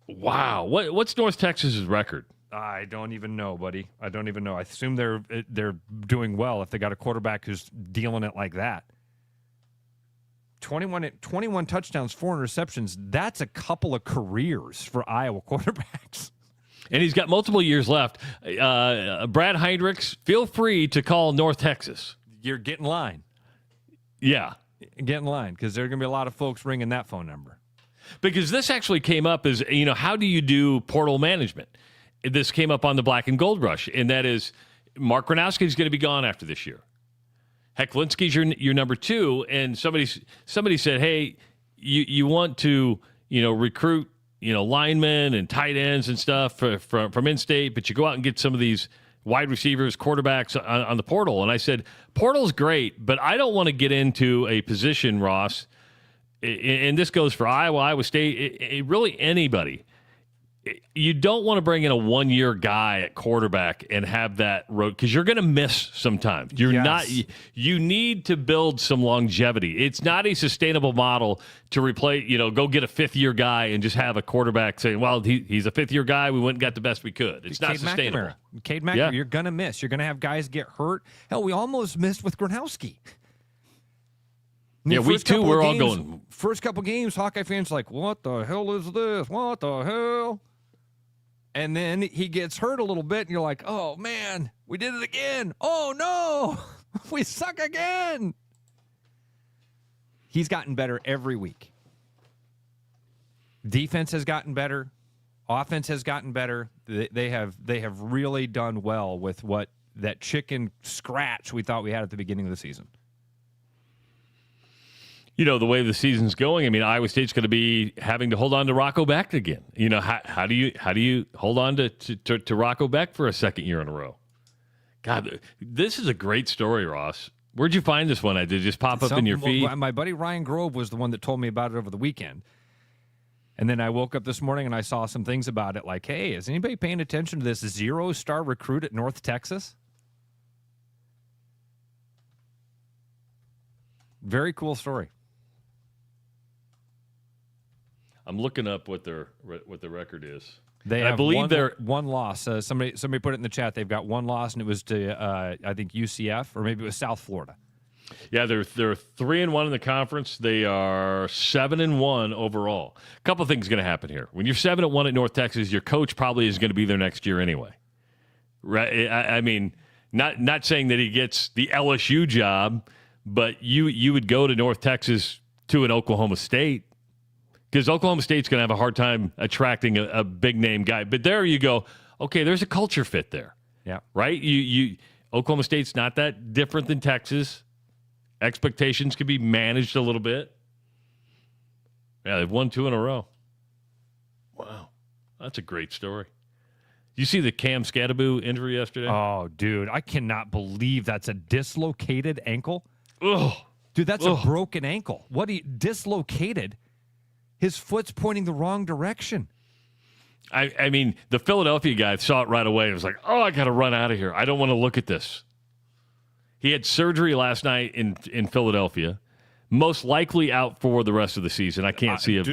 Wow. What's North Texas's record? I don't even know, buddy. I don't even know. I assume they're doing well if they got a quarterback who's dealing it like that. 21 touchdowns, 4 interceptions. That's a couple of careers for Iowa quarterbacks. And he's got multiple years left. Brad Heinrichs, feel free to call North Texas. You're getting in line. Yeah. Get in line, because there are going to be a lot of folks ringing that phone number. Because this actually came up as, how do you do portal management? This came up on the Black and Gold Rush, and that is Mark Gronowski is going to be gone after this year. Hecklinski's your number 2, and somebody said, hey, you want to recruit linemen and tight ends and stuff from in-state, but you go out and get some of these wide receivers, quarterbacks on the portal. And I said, portal's great, but I don't want to get into a position, Ross, and this goes for Iowa State, really anybody. You don't want to bring in a 1-year guy at quarterback and have that road, because you're going to miss sometimes. You need to build some longevity. It's not a sustainable model to replace, go get a 5th-year guy and just have a quarterback saying, well, he's a 5th-year guy. We went and got the best we could. It's not sustainable. Cade McNamara, you're going to miss. You're going to have guys get hurt. Hell, we almost missed with Gronowski. Yeah, week 2, we're all going. First couple games, Hawkeye fans like, what the hell is this? What the hell? And then he gets hurt a little bit, and you're like, oh, man, we did it again. Oh, no, we suck again. He's gotten better every week. Defense has gotten better. Offense has gotten better. They have really done well with that chicken scratch we thought we had at the beginning of the season. The way the season's going, Iowa State's going to be having to hold on to Rocco Beck again. How do you hold on to Rocco Beck for a second year in a row? God, this is a great story, Ross. Where'd you find this one? Did it just pop up in your feed? My buddy Ryan Grove was the one that told me about it over the weekend. And then I woke up this morning and I saw some things about it like, hey, is anybody paying attention to this 0-star recruit at North Texas? Very cool story. I'm looking up what the record is. I believe they're one loss. Somebody put it in the chat. They've got 1 loss, and it was to I think UCF, or maybe it was South Florida. Yeah, they're 3-1 in the conference. They are 7-1 overall. A couple of things going to happen here. When you're 7-1 at North Texas, your coach probably is going to be there next year anyway. Right? I mean, not saying that he gets the LSU job, but you would go to North Texas to an Oklahoma State, because Oklahoma State's going to have a hard time attracting a big name guy. But there you go. Okay, there's a culture fit there. Yeah. Right? Oklahoma State's not that different than Texas. Expectations can be managed a little bit. Yeah, they've won 2 in a row. Wow. That's a great story. You see the Cam Scadaboo injury yesterday? Oh, dude, I cannot believe that's a dislocated ankle. Ugh. Dude, that's a broken ankle. Dislocated? His foot's pointing the wrong direction. I mean, the Philadelphia guy saw it right away. It was like, oh, I got to run out of here. I don't want to look at this. He had surgery last night in Philadelphia. Most likely out for the rest of the season. I can't see it.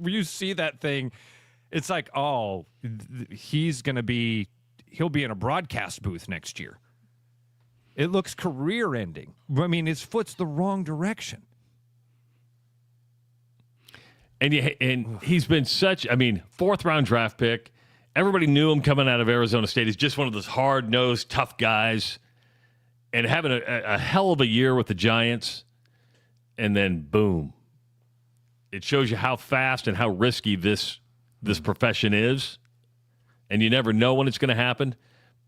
You see that thing, it's like, oh, he'll be in a broadcast booth next year. It looks career-ending. I mean, his foot's the wrong direction. And he's been such, 4th-round draft pick. Everybody knew him coming out of Arizona State. He's just one of those hard-nosed, tough guys. And having a hell of a year with the Giants. And then, boom. It shows you how fast and how risky this profession is. And you never know when it's going to happen.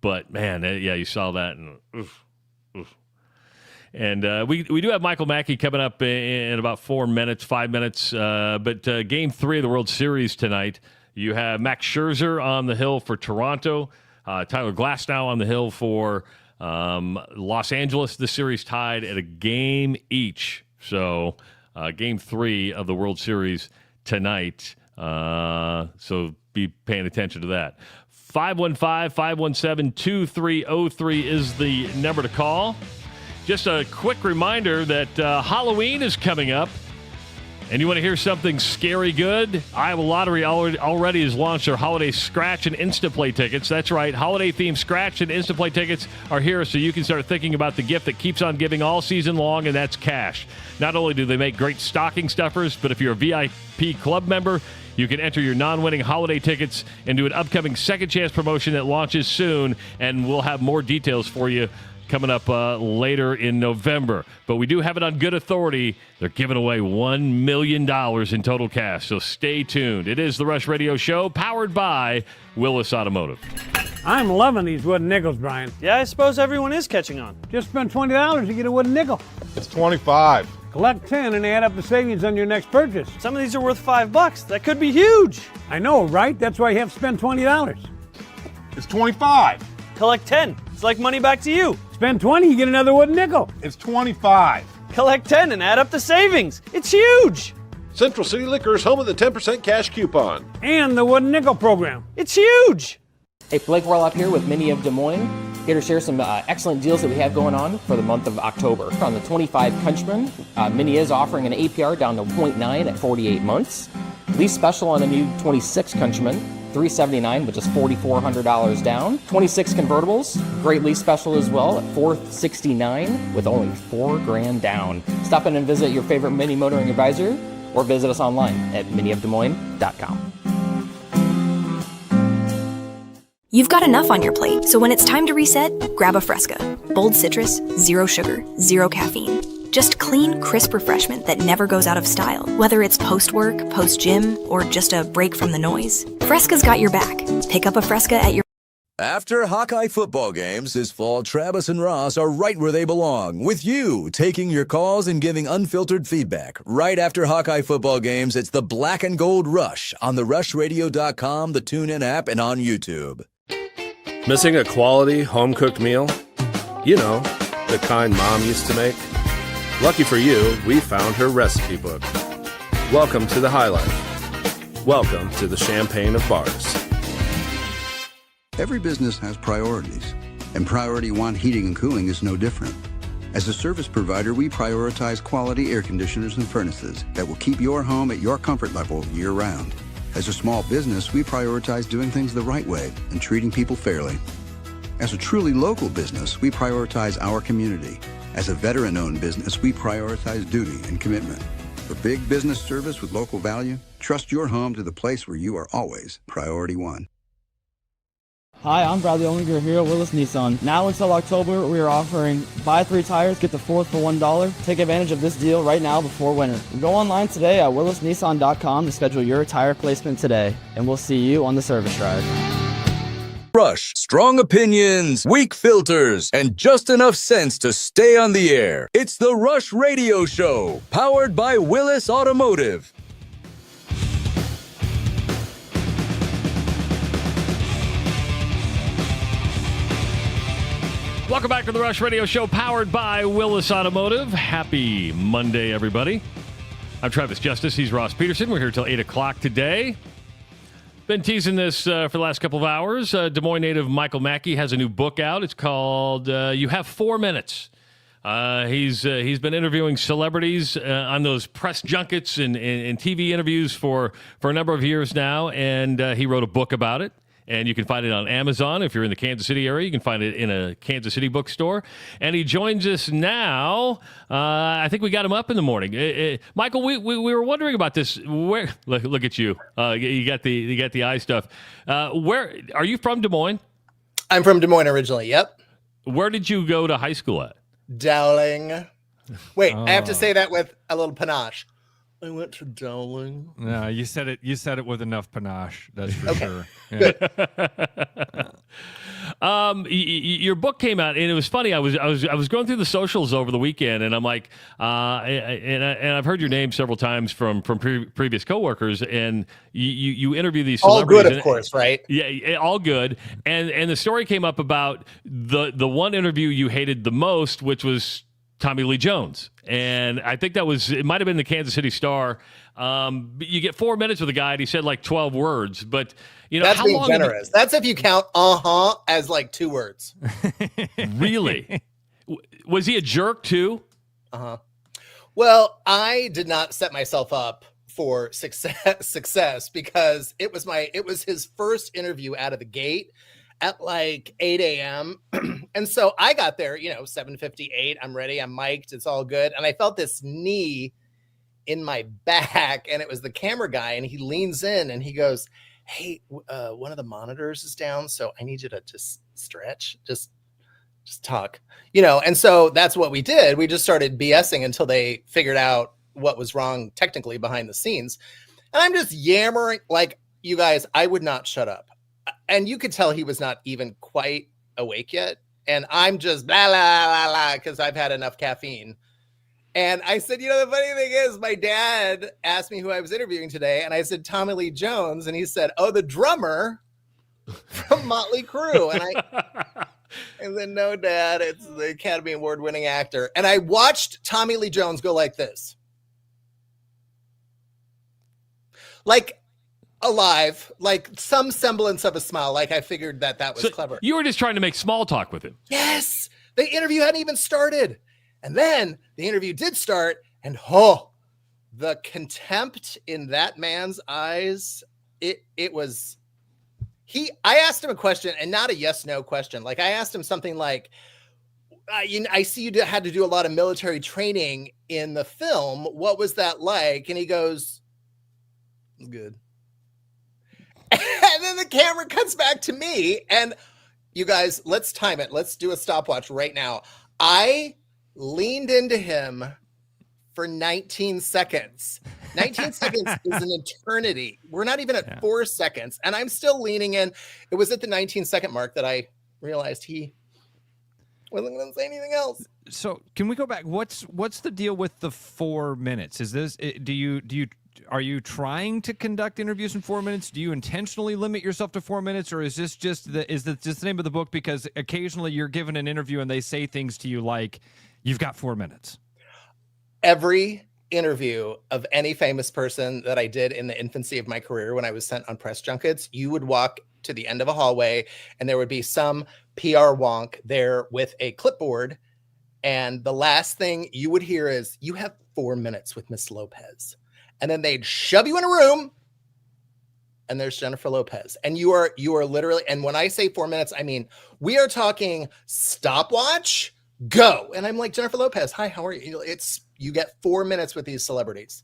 But, man, yeah, you saw that. And oof. And we do have Michael Mackey coming up in about 5 minutes. But Game 3 of the World Series tonight, you have Max Scherzer on the hill for Toronto. Tyler Glasnow on the hill for Los Angeles. The series tied at a game each. So Game 3 of the World Series tonight. So be paying attention to that. 515-517-2303 is the number to call. Just a quick reminder that Halloween is coming up, and you want to hear something scary good? Iowa Lottery already has launched their holiday scratch and instant play tickets. That's right, holiday-themed scratch and instant play tickets are here, so you can start thinking about the gift that keeps on giving all season long, and that's cash. Not only do they make great stocking stuffers, but if you're a VIP club member, you can enter your non-winning holiday tickets into an upcoming second chance promotion that launches soon, and we'll have more details for you coming up later in November. But we do have it on good authority. They're giving away $1 million in total cash, so stay tuned. It is the Rush Radio Show, powered by Willis Automotive. I'm loving these wooden nickels, Brian. Yeah, I suppose everyone is catching on. Just spend $20 to get a wooden nickel. It's 25. Collect 10 and add up the savings on your next purchase. Some of these are worth $5. That could be huge. I know, right? That's why you have to spend $20. It's 25. Collect 10. It's like money back to you. Spend 20, you get another wooden nickel. It's 25. Collect 10 and add up the savings. It's huge. Central City Liquors, home of the 10% cash coupon. And the wooden nickel program. It's huge. Hey, Blake Warlock here with Mini of Des Moines. Here to share some excellent deals that we have going on for the month of October. On the 25 Countryman, Mini is offering an APR down to 0.9 at 48 months. Lease special on the new 26 Countryman, $379, but just $4,400 down. 26 convertibles, great lease special as well at $469 with only $4,000 down. Stop in and visit your favorite Mini Motoring advisor or visit us online at miniofdesmoines.com. You've got enough on your plate, so when it's time to reset, grab a Fresca. Bold citrus, zero sugar, zero caffeine. Just clean, crisp refreshment that never goes out of style, whether it's post-work, post-gym, or just a break from the noise. Fresca's got your back. Pick up a Fresca at your... After Hawkeye football games this fall, Travis and Ross are right where they belong, with you, taking your calls and giving unfiltered feedback. Right after Hawkeye football games, it's the Black and Gold Rush on the RushRadio.com, the TuneIn app, and on YouTube. Missing a quality, home-cooked meal? You know, the kind Mom used to make? Lucky for you, we found her recipe book. Welcome to the High Life. Welcome to the Champagne of Bars. Every business has priorities, and Priority One Heating and Cooling is no different. As a service provider, we prioritize quality air conditioners and furnaces that will keep your home at your comfort level year-round. As a small business, we prioritize doing things the right way and treating people fairly. As a truly local business, we prioritize our community As a veteran-owned business, we prioritize duty and commitment. For big business service with local value, trust your home to the place where you are always priority one. Hi, I'm Bradley Ollinger here at Willis Nissan. Now until October, we are offering buy 3 tires, get the 4th for $1. Take advantage of this deal right now before winter. Go online today at willisnissan.com to schedule your tire placement today, and we'll see you on the service drive. Rush, strong opinions, weak filters, and just enough sense to stay on the air. It's the Rush Radio Show, powered by Willis Automotive. Welcome back to the Rush Radio Show, powered by Willis Automotive. Happy Monday, everybody. I'm Travis Justice. He's Ross Peterson. We're here till 8 o'clock today. Been teasing this for the last couple of hours. Des Moines native Michael Mackey has a new book out. It's called You Have 4 Minutes. He's been interviewing celebrities on those press junkets and TV interviews for a number of years now, and he wrote a book about it. And you can find it on Amazon. If you're in the Kansas City area, you can find it in a Kansas City bookstore. And he joins us now. I think we got him up in the morning. Michael, we were wondering about this. Where? Look at you. You got the eye stuff. Where are you from? Des Moines? I'm from Des Moines originally. Yep. Where did you go to high school at? Dowling. Wait, I have to say that with a little panache. I went to Dowling. No, you said it with enough panache. That's for sure. Yeah. Your book came out, and it was funny. I was going through the socials over the weekend, and I'm like, and I've heard your name several times from previous coworkers, and you interview these celebrities. All good, of course, right? Yeah, all good. And the story came up about the one interview you hated the most, which was Tommy Lee Jones. And I think it might have been the Kansas City Star. You get 4 minutes with a guy, and he said like 12 words. But, that's how being long generous. That's if you count as like 2 words. Really? Was he a jerk too? Well, I did not set myself up for success because it was his first interview out of the gate at like 8 a.m. And so I got there, 7:58. I'm ready. I'm mic'd. It's all good. And I felt this knee in my back, and it was the camera guy. And he leans in and he goes, "Hey, one of the monitors is down, so I need you to just stretch, just talk, And so that's what we did. We just started BSing until they figured out what was wrong technically behind the scenes. And I'm just yammering like, you guys, I would not shut up. And you could tell he was not even quite awake yet. And I'm just blah, blah, blah, blah, because I've had enough caffeine. And I said, the funny thing is, my dad asked me who I was interviewing today. And I said, Tommy Lee Jones. And he said, oh, the drummer from Motley Crue. And then, no, Dad, it's the Academy Award winning actor. And I watched Tommy Lee Jones go like this. Like, alive, like some semblance of a smile. Like I figured that was clever. You were just trying to make small talk with him. Yes. The interview hadn't even started. And then the interview did start, and the contempt in that man's eyes, it was, I asked him a question, and not a yes/no question. Like I asked him something like, I see you had to do a lot of military training in the film. What was that like? And he goes, it was good. And then the camera cuts back to me, and you guys, let's time it. Let's do a stopwatch right now. I leaned into him for 19 seconds. 19 seconds is an eternity. We're not even at 4 seconds, and I'm still leaning in. It was at the 19-second mark that I realized he wasn't going to say anything else. So can we go back? What's the deal with the 4 minutes? Is this, are you trying to conduct interviews in 4 minutes? Do you intentionally limit yourself to 4 minutes, or is this just the name of the book because occasionally you're given an interview and they say things to you like, you've got 4 minutes? Every interview of any famous person that I did in the infancy of my career when I was sent on press junkets, you would walk to the end of a hallway and there would be some PR wonk there with a clipboard. And the last thing you would hear is, you have 4 minutes with Miss Lopez. And then they'd shove you in a room and there's Jennifer Lopez. And you are literally, and when I say 4 minutes, I mean, we are talking stopwatch, go. And I'm like, Jennifer Lopez, hi, how are you? You get 4 minutes with these celebrities.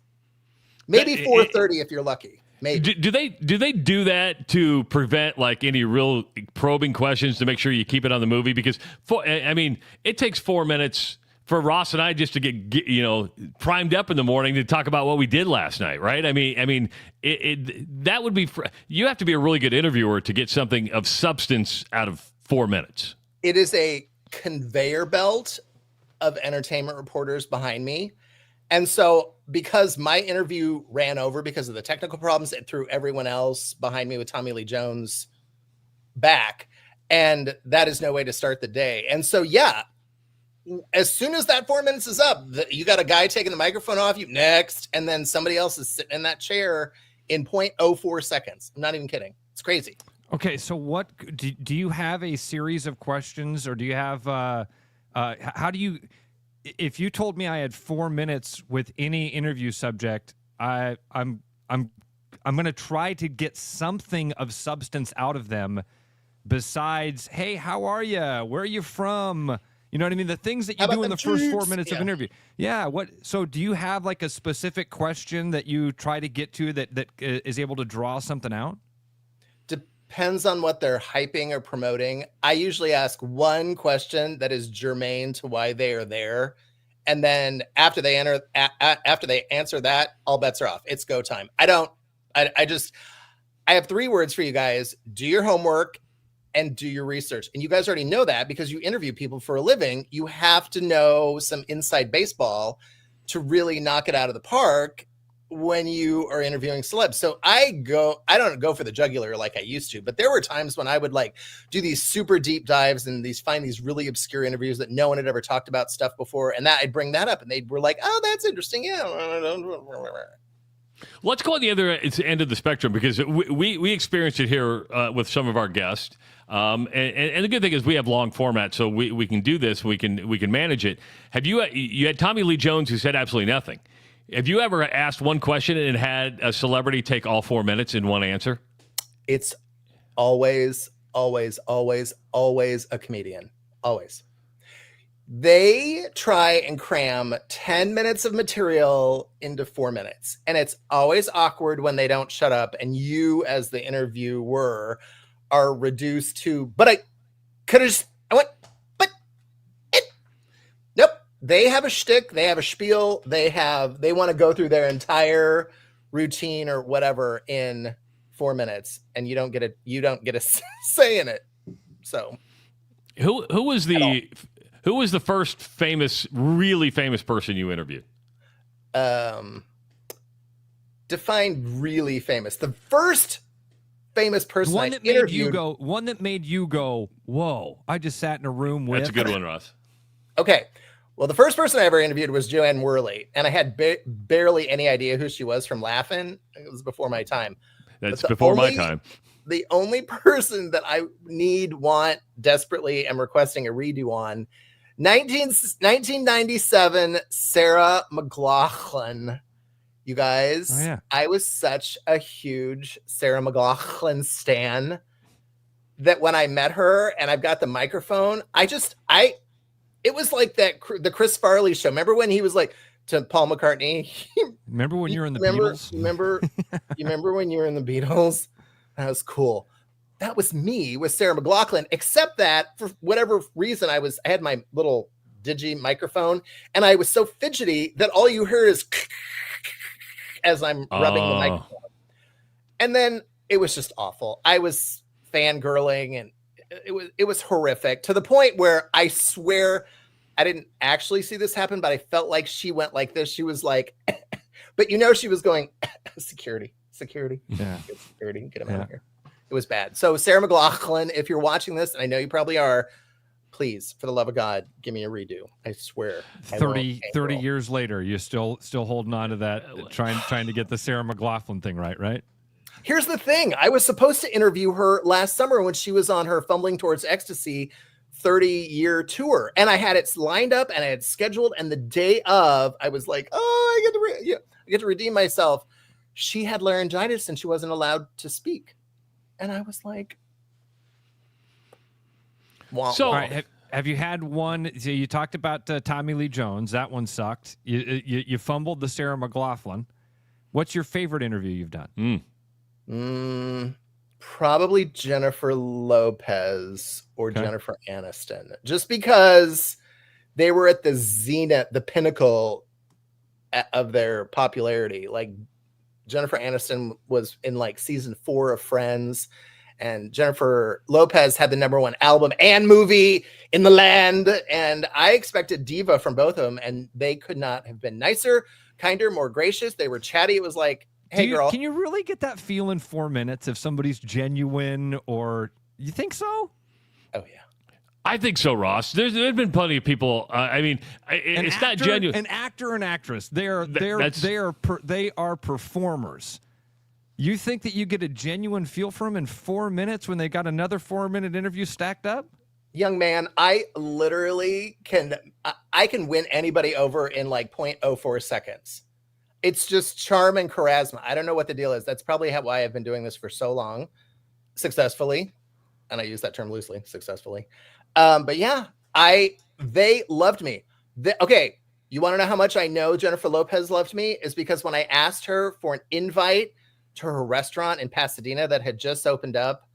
Maybe 4:30 if you're lucky. Maybe. Do they do that to prevent like any real probing questions to make sure you keep it on the movie? Because it takes 4 minutes for Ross and I just to get primed up in the morning to talk about what we did last night, right? That would be you have to be a really good interviewer to get something of substance out of 4 minutes. It is a conveyor belt of entertainment reporters behind me. And so because my interview ran over because of the technical problems, it threw everyone else behind me with Tommy Lee Jones back. And that is no way to start the day. And so, yeah, as soon as that 4 minutes is up, you got a guy taking the microphone off you next, and then somebody else is sitting in that chair in 0.04 seconds. I'm not even kidding. It's crazy. Okay, so what do you have a series of questions, or do you have how do you? If you told me I had 4 minutes with any interview subject, I'm going to try to get something of substance out of them, besides, hey, how are you? Where are you from? You know what I mean? The things that you do in the first 4 minutes of interview. Yeah. So do you have like a specific question that you try to get to that is able to draw something out? Depends on what they're hyping or promoting. I usually ask one question that is germane to why they are there. And then after they answer that, all bets are off. It's go time. I have 3 words for you guys. Do your homework and do your research. And you guys already know that because you interview people for a living. You have to know some inside baseball to really knock it out of the park when you are interviewing celebs. So I don't go for the jugular like I used to, but there were times when I would like do these super deep dives and find these really obscure interviews that no one had ever talked about stuff before. And that I'd bring that up and they were like, oh, that's interesting. Yeah. Let's go on the other end of the spectrum because we experienced it here with some of our guests. And the good thing is we have long format, so we can do this. We can manage it. You had Tommy Lee Jones who said absolutely nothing. Have you ever asked one question and had a celebrity take all 4 minutes in one answer? It's always a comedian. Always. They try and cram 10 minutes of material into 4 minutes. And it's always awkward when they don't shut up. And you, as the interviewer, are reduced to, but I could have just, nope. They have a shtick, they have a spiel, they want to go through their entire routine or whatever in 4 minutes, and you don't get a say in it. So who was the first really famous person you interviewed? Define really famous. The first famous person one that made you go, whoa, I just sat in a room with. That's a good one, Ross. Okay. Well, the first person I ever interviewed was Joanne Worley, and I had barely any idea who she was from Laughing. It was before my time. That's before my time. The only person that I want desperately am requesting a redo on, 1997, Sarah McLachlan. You guys, oh, yeah. I was such a huge Sarah McLachlan stan that when I met her and I've got the microphone, it was like the Chris Farley show. Remember when he was like to Paul McCartney? Remember when you were in the Beatles? You remember when you were in the Beatles? That was cool. That was me with Sarah McLachlan, except that for whatever reason, I had my little digi microphone and I was so fidgety that all you heard is as I'm rubbing the microphone. And then it was just awful. I was fangirling and it was horrific to the point where I swear I didn't actually see this happen, but I felt like she went like this. She was like, but she was going security, yeah, security, get him out of here. It was bad. So Sarah McLachlan, if you're watching this, and I know you probably are, please, for the love of God, give me a redo. I swear. 30 years later, you're still holding on to that, trying to get the Sarah McLachlan thing right? Here's the thing. I was supposed to interview her last summer when she was on her Fumbling Towards Ecstasy 30-year tour. And I had it lined up and I had scheduled. And the day of, I was like, oh, I get to redeem myself. She had laryngitis and she wasn't allowed to speak. And I was like, so right, Have you had one? So you talked about Tommy Lee Jones. That one sucked. You fumbled the Sarah McLachlan. What's your favorite interview you've done? Probably Jennifer Lopez or Jennifer Aniston, just because they were at the zenith, the pinnacle of their popularity. Like Jennifer Aniston was in like season 4 of Friends, and Jennifer Lopez had the #1 album and movie in the land. And I expected diva from both of them, and they could not have been nicer, kinder, more gracious. They were chatty. It was like, hey, girl. Can you really get that feel in 4 minutes if somebody's genuine, or you think so? Oh, yeah. I think so, Ross. There's been plenty of people. It's not genuine. An actor and actress. They are performers. You think that you get a genuine feel from them in 4 minutes when they got another 4-minute interview stacked up? Young man, I literally can win anybody over in like 0.04 seconds. It's just charm and charisma. I don't know what the deal is. That's probably why I've been doing this for so long, successfully. And I use that term loosely, successfully. But yeah, they loved me. Okay, you want to know how much I know Jennifer Lopez loved me? Is because when I asked her for an invite to her restaurant in Pasadena that had just opened up,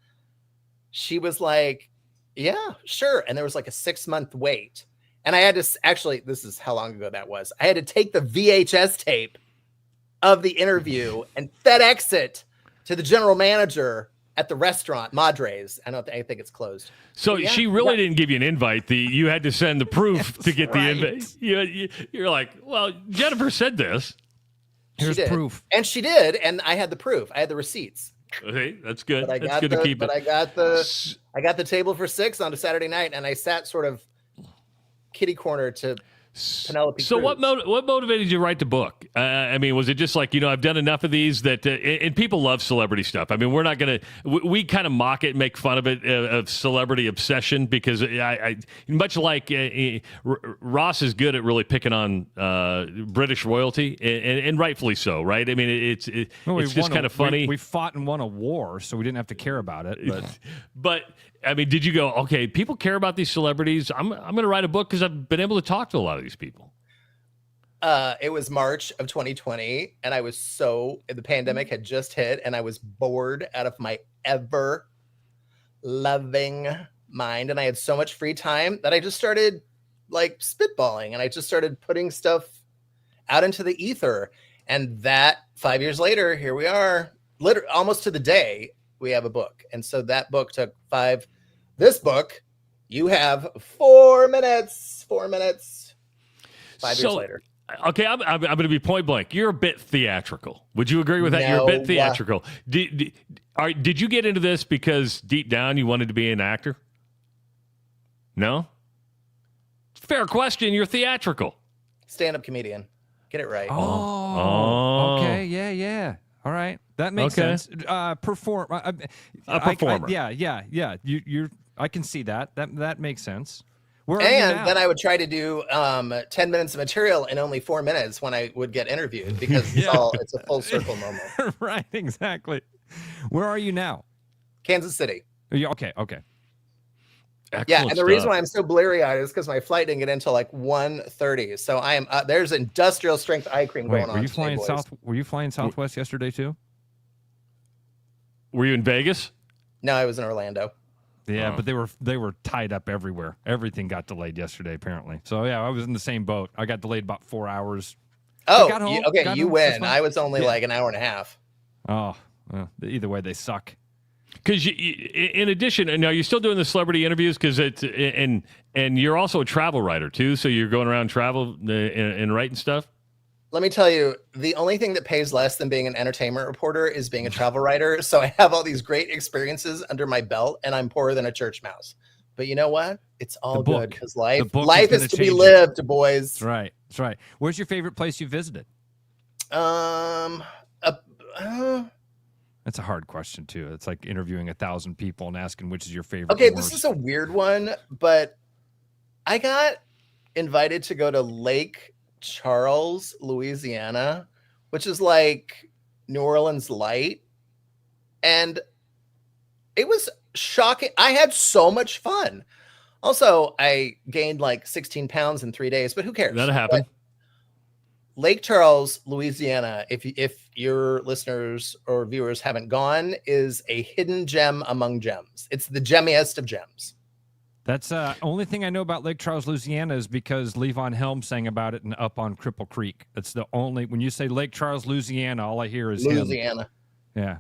she was like, yeah, sure. And there was like a 6-month wait. And I had to actually, this is how long ago that was. I had to take the VHS tape of the interview and FedEx it to the general manager at the restaurant, Madre's. I think it's closed. So she really didn't give you an invite. You had to send the proof to get the invite. You're like, well, Jennifer said this. Here's proof. And she did, and I had the proof. I had the receipts. Okay, that's good. But That's good to keep it. But I got the table for 6 on a Saturday night, and I sat sort of kitty corner to Penelope So Cruz. what motivated you to write the book? I mean, was it just like, I've done enough of these that, and people love celebrity stuff. I mean, we're not going to, we kind of mock it, make fun of it, of celebrity obsession, because I much like Ross is good at really picking on British royalty, and rightfully so, right? I mean, it's just kind of funny. We fought and won a war, so we didn't have to care about it. But I mean, did you go, okay, people care about these celebrities. I'm going to write a book because I've been able to talk to a lot of these people. It was March of 2020, and I was the pandemic had just hit, and I was bored out of my ever loving mind. And I had so much free time that I just started like spitballing, and I just started putting stuff out into the ether. And that 5 years later, here we are, literally almost to the day, we have a book. And so that book took 5. This book, you have 4 minutes. 4 minutes. 5 years later. Okay, I'm going to be point blank. You're a bit theatrical. Would you agree with that? You're a bit theatrical. Did you get into this because deep down you wanted to be an actor? No? Fair question. You're theatrical. Stand-up comedian. Get it right. Okay. Yeah. All right. That makes sense. A performer. Yeah. I can see that. That makes sense. And then I would try to do 10 minutes of material in only 4 minutes when I would get interviewed, because it's a full circle moment. Right, exactly. Where are you now? Kansas City. Okay. Excellent and the reason why I'm so bleary-eyed is because my flight didn't get until like 1:30. So I am there's industrial strength eye cream going on. Were you flying Southwest yesterday too? Were you in Vegas? No, I was in Orlando. Yeah, but they were tied up everywhere. Everything got delayed yesterday, apparently. So yeah, I was in the same boat. I got delayed about 4 hours. Oh, you win. I was only like an hour and a half. Oh, well, either way, they suck. Because in addition, now you're still doing the celebrity interviews, because and you're also a travel writer too. So you're going around travel and writing stuff. Let me tell you, the only thing that pays less than being an entertainment reporter is being a travel writer. So I have all these great experiences under my belt, and I'm poorer than a church mouse. But you know what? It's all good, because life is to be lived, boys. That's right. That's right. Where's your favorite place you visited? That's a hard question too. It's like interviewing 1,000 people and asking which is your favorite. Okay, this is a weird one, but I got invited to go to Lake Charles, Louisiana, which is like New Orleans light, and it was shocking. I had so much fun. Also, I gained like 16 pounds in 3 days, but who cares? That'll happen. But Lake Charles, Louisiana, if your listeners or viewers haven't gone, is a hidden gem among gems. It's the gemmiest of gems. That's only thing I know about Lake Charles, Louisiana is because Levon Helm sang about it and Up on Cripple Creek. That's the only, when you say Lake Charles, Louisiana, all I hear is Louisiana. Him. Yeah.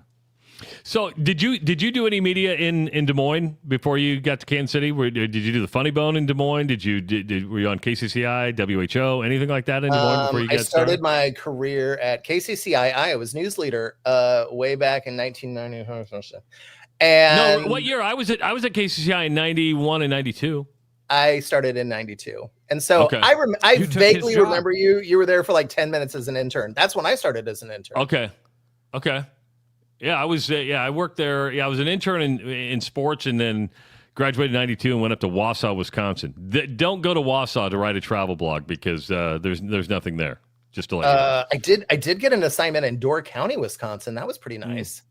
So did you do any media in Des Moines before you got to Kansas City? Did you do the Funny Bone in Des Moines? Were you on KCCI, WHO, anything like that in Des Moines before you got started? I started my career at KCCI Iowa's news leader way back in 1990. And no, what year? I was at KCCI in 91 and 92. I started in 92. And so Okay. I vaguely remember you. You were there for like 10 minutes as an intern. That's when I started as an intern. Okay. Yeah, I was. I worked there. Yeah, I was an intern in sports, and then graduated in 92 and went up to Wausau, Wisconsin. Don't go to Wausau to write a travel blog because there's nothing there. Just to let you know. I did get an assignment in Door County, Wisconsin. That was pretty nice.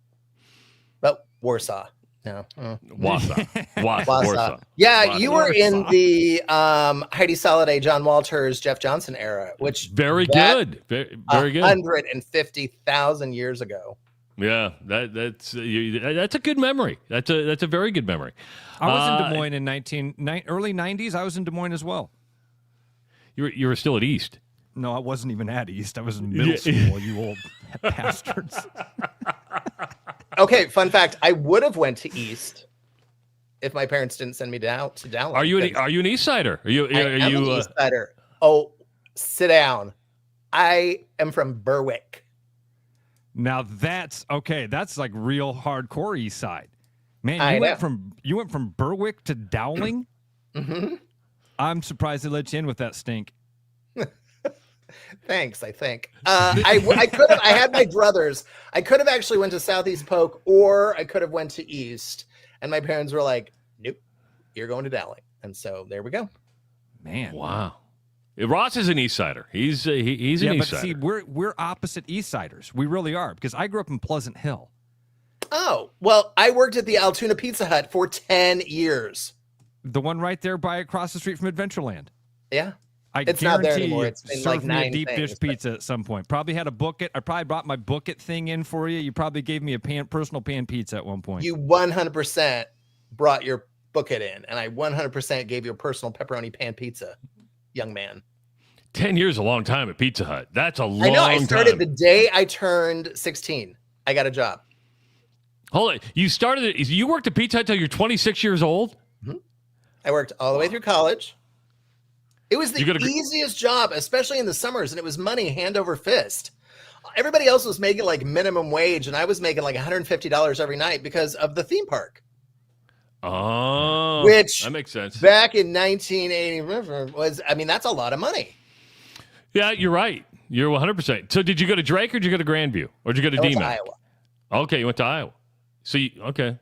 But Warsaw. No. Wausau. Yeah, you were in the Heidi Soliday, John Walters, Jeff Johnson era, which very good. Very good. 150,000 years ago. Yeah, that's a good memory. That's a very good memory. I was in Des Moines in early 90s. I was in Des Moines as well. You were still at East. No, I wasn't even at East. I was in middle school, you old bastards. Okay, fun fact. I would have went to East if my parents didn't send me down to Dowling. Are you an East Sider? Are you an East Sider? Oh, sit down. I am from Berwick. Now that's okay. That's like real hardcore East Side, man. You went from Berwick to Dowling. Mm-hmm. I'm surprised they let you in with that stink. Thanks. I think I could have. I had my druthers. I could have actually went to Southeast Polk, or I could have went to East. And my parents were like, "Nope, you're going to Dowling." And so there we go. Man, wow. Ross is an East Sider. He's an East Sider. See, we're opposite East Siders. We really are, because I grew up in Pleasant Hill. Oh, well, I worked at the Altoona Pizza Hut for 10 years. The one right there across the street from Adventureland. Yeah. It's not there guarantee anymore. you It's been served like me 9 a deep things, dish pizza at some point. Probably had a book it. I probably brought my book it thing in for you. You probably gave me a personal pan pizza at one point. You 100% brought your book it in, and I 100% gave you a personal pepperoni pan pizza, young man. 10 years is a long time at Pizza Hut. That's a long time. I know. I started the day I turned 16. I got a job. Hold on. You worked at Pizza Hut until you're 26 years old? Mm-hmm. I worked all the way through college. It was the easiest job, especially in the summers, and it was money hand over fist. Everybody else was making like minimum wage, and I was making like $150 every night because of the theme park. Oh, which that makes sense. Back in 1980 was, I mean, that's a lot of money. Yeah, you're right. You're 100%. So did you go to Drake or did you go to Grandview? Or did you go to DMAC? Iowa. Okay, you went to Iowa. So, okay.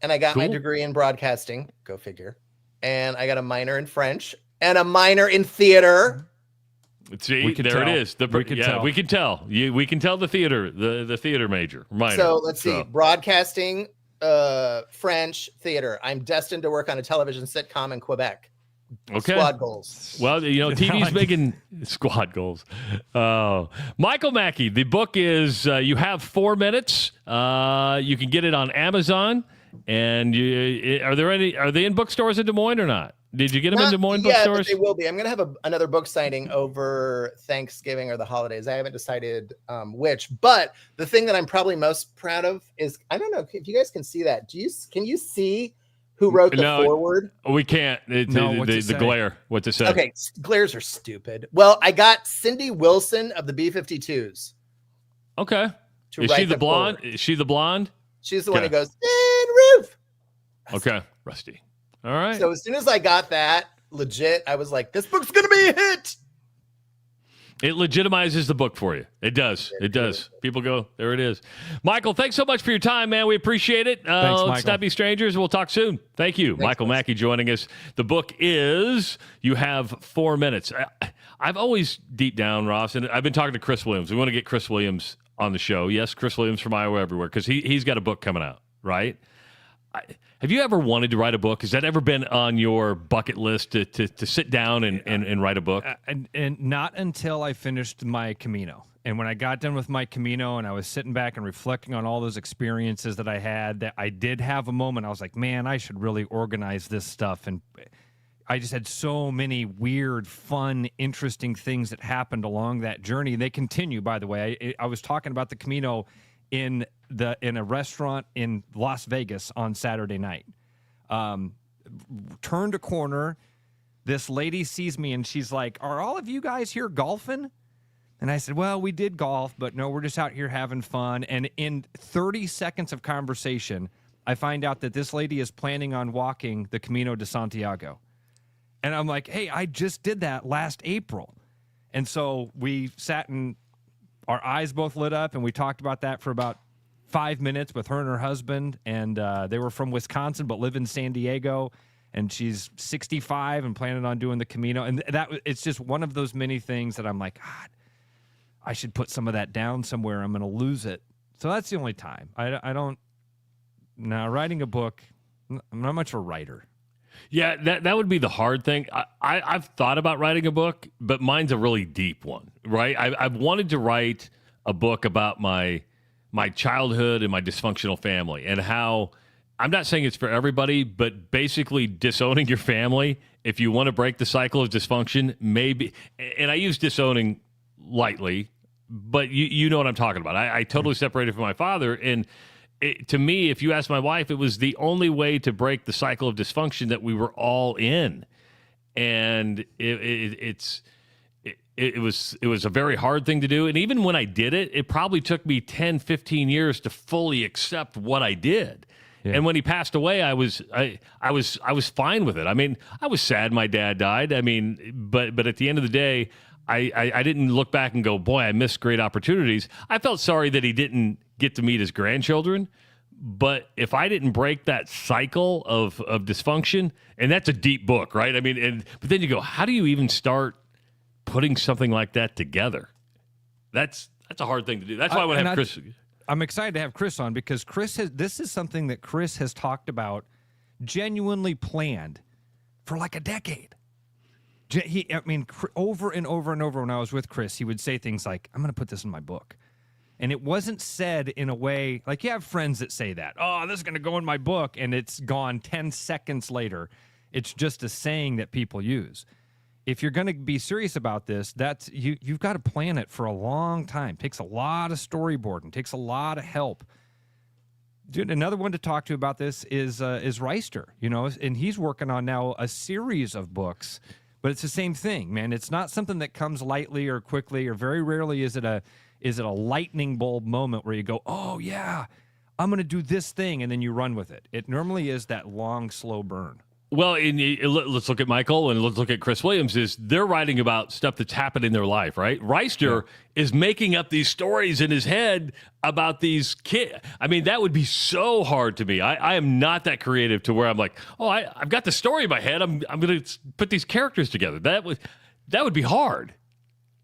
And I got my degree in broadcasting. Go figure. And I got a minor in French and a minor in theater. See, there it is. We can tell. We can tell the theater, the theater major. Minor. So let's see. Broadcasting, French, theater. I'm destined to work on a television sitcom in Quebec. Okay. Squad goals. Well, TV's making squad goals. Michael Mackey, the book is You Have 4 Minutes. You can get it on Amazon. And are they in bookstores in Des Moines or not? Did you get them in Des Moines bookstores? Yeah, they will be. I'm going to have another book signing over Thanksgiving or the holidays. I haven't decided which. But the thing that I'm probably most proud of is, I don't know if you guys can see that. Can you see who wrote the foreword? We can't. The glare. What's it say? Okay, glares are stupid. Well, I got Cindy Wilson of the B-52s. Okay. Is she the blonde? Forward. Is she the blonde? She's the one who goes, roof. Okay, Rusty. All right. So as soon as I got that, legit, I was like, this book's going to be a hit. It legitimizes the book for you. It does. It does. People go, there it is. Michael, thanks so much for your time, man. We appreciate it. Thanks, let's not be strangers. We'll talk soon. Thank you. Thanks, Michael Mackey joining us. The book is You Have 4 Minutes. I've always, deep down, Ross, and I've been talking to Chris Williams. We want to get Chris Williams on the show. Yes, Chris Williams from Iowa Everywhere, because he's got a book coming out, right? have you ever wanted to write a book? Has that ever been on your bucket list to sit down and write a book? And not until I finished my Camino. And when I got done with my Camino and I was sitting back and reflecting on all those experiences that I had, that I did have a moment. I was like, man, I should really organize this stuff. And I just had so many weird, fun, interesting things that happened along that journey. And they continue, by the way. I was talking about the Camino in a restaurant in Las Vegas on Saturday night. Turned a corner. This lady sees me and she's like, "Are all of you guys here golfing?" And I said, "Well, we did golf, but no, we're just out here having fun." And in 30 seconds of conversation, I find out that this lady is planning on walking the Camino de Santiago. And I'm like, "Hey, I just did that last April." And so we sat and our eyes both lit up, and we talked about that for about 5 minutes with her and her husband. And they were from Wisconsin but live in San Diego. And she's 65 and planning on doing the Camino. And it's just one of those many things that I'm like, God, I should put some of that down somewhere. I'm going to lose it. So that's the only time. I don't. Now, writing a book, I'm not much of a writer. Yeah, that would be the hard thing. I've thought about writing a book, but mine's a really deep one, right? I've wanted to write a book about my childhood and my dysfunctional family and how, I'm not saying it's for everybody, but basically disowning your family, if you want to break the cycle of dysfunction, maybe, and I use disowning lightly, but you know what I'm talking about. I totally separated from my father, and to me, if you ask my wife, it was the only way to break the cycle of dysfunction that we were all in. And it was a very hard thing to do. And even when I did it, it probably took me 10, 15 years to fully accept what I did. Yeah. And when he passed away, I was fine with it. I mean, I was sad my dad died. I mean, but at the end of the day, I didn't look back and go, boy, I missed great opportunities. I felt sorry that he didn't get to meet his grandchildren. But if I didn't break that cycle of dysfunction, and that's a deep book, right? I mean, but then you go, how do you even start putting something like that together? That's a hard thing to do. That's why I want to have Chris. I'm excited to have Chris on because this is something that Chris has talked about, genuinely planned for like a decade. Over and over and over when I was with Chris, he would say things like, I'm going to put this in my book. And it wasn't said in a way, like you have friends that say that, oh, this is going to go in my book, and it's gone 10 seconds later. It's just a saying that people use. If you're going to be serious about this, you've got to plan it for a long time. It takes a lot of storyboarding. Takes a lot of help. Dude, another one to talk to about this is Reister, and he's working on now a series of books. But it's the same thing, man. It's not something that comes lightly or quickly, or very rarely is it a lightning bulb moment where you go, oh, yeah, I'm going to do this thing, and then you run with it. It normally is that long, slow burn. Well, let's look at Michael and let's look at Chris Williams. They're writing about stuff that's happened in their life, right? Reister is making up these stories in his head about these kids. I mean, that would be so hard to me. I am not that creative to where I'm like, oh, I've got the story in my head. I'm going to put these characters together. That would be hard.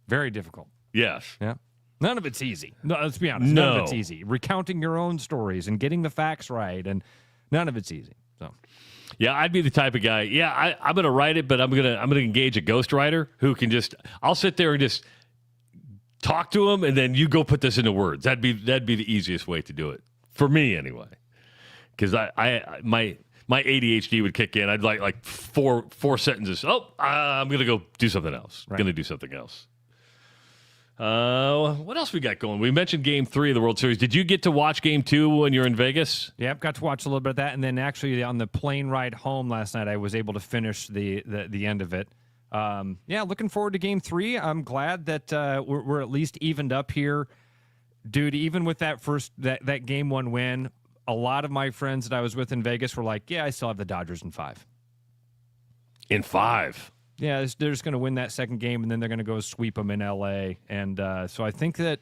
Very difficult. Yes. Yeah. None of it's easy. No, let's be honest. None of it's easy. Recounting your own stories and getting the facts right, and none of it's easy. So. Yeah, I'd be the type of guy. Yeah, I'm going to write it, but I'm gonna engage a ghostwriter who can I'll sit there and just talk to him, and then you go put this into words. That'd be the easiest way to do it for me, anyway. Because my ADHD would kick in. I'd like four sentences. Oh, I'm gonna go do something else. Right. Gonna do something else. What else we got going? We mentioned Game 3 of the World Series. Did you get to watch Game 2 when you're in Vegas? Yep, got to watch a little bit of that, and then actually on the plane ride home last night, I was able to finish the end of it. Looking forward to Game 3. I'm glad that we're at least evened up here, dude. Even with that that Game 1 win, a lot of my friends that I was with in Vegas were like, "Yeah, I still have the Dodgers in 5." In 5. Yeah, they're just going to win that second game, and then they're going to go sweep them in L.A. And so I think that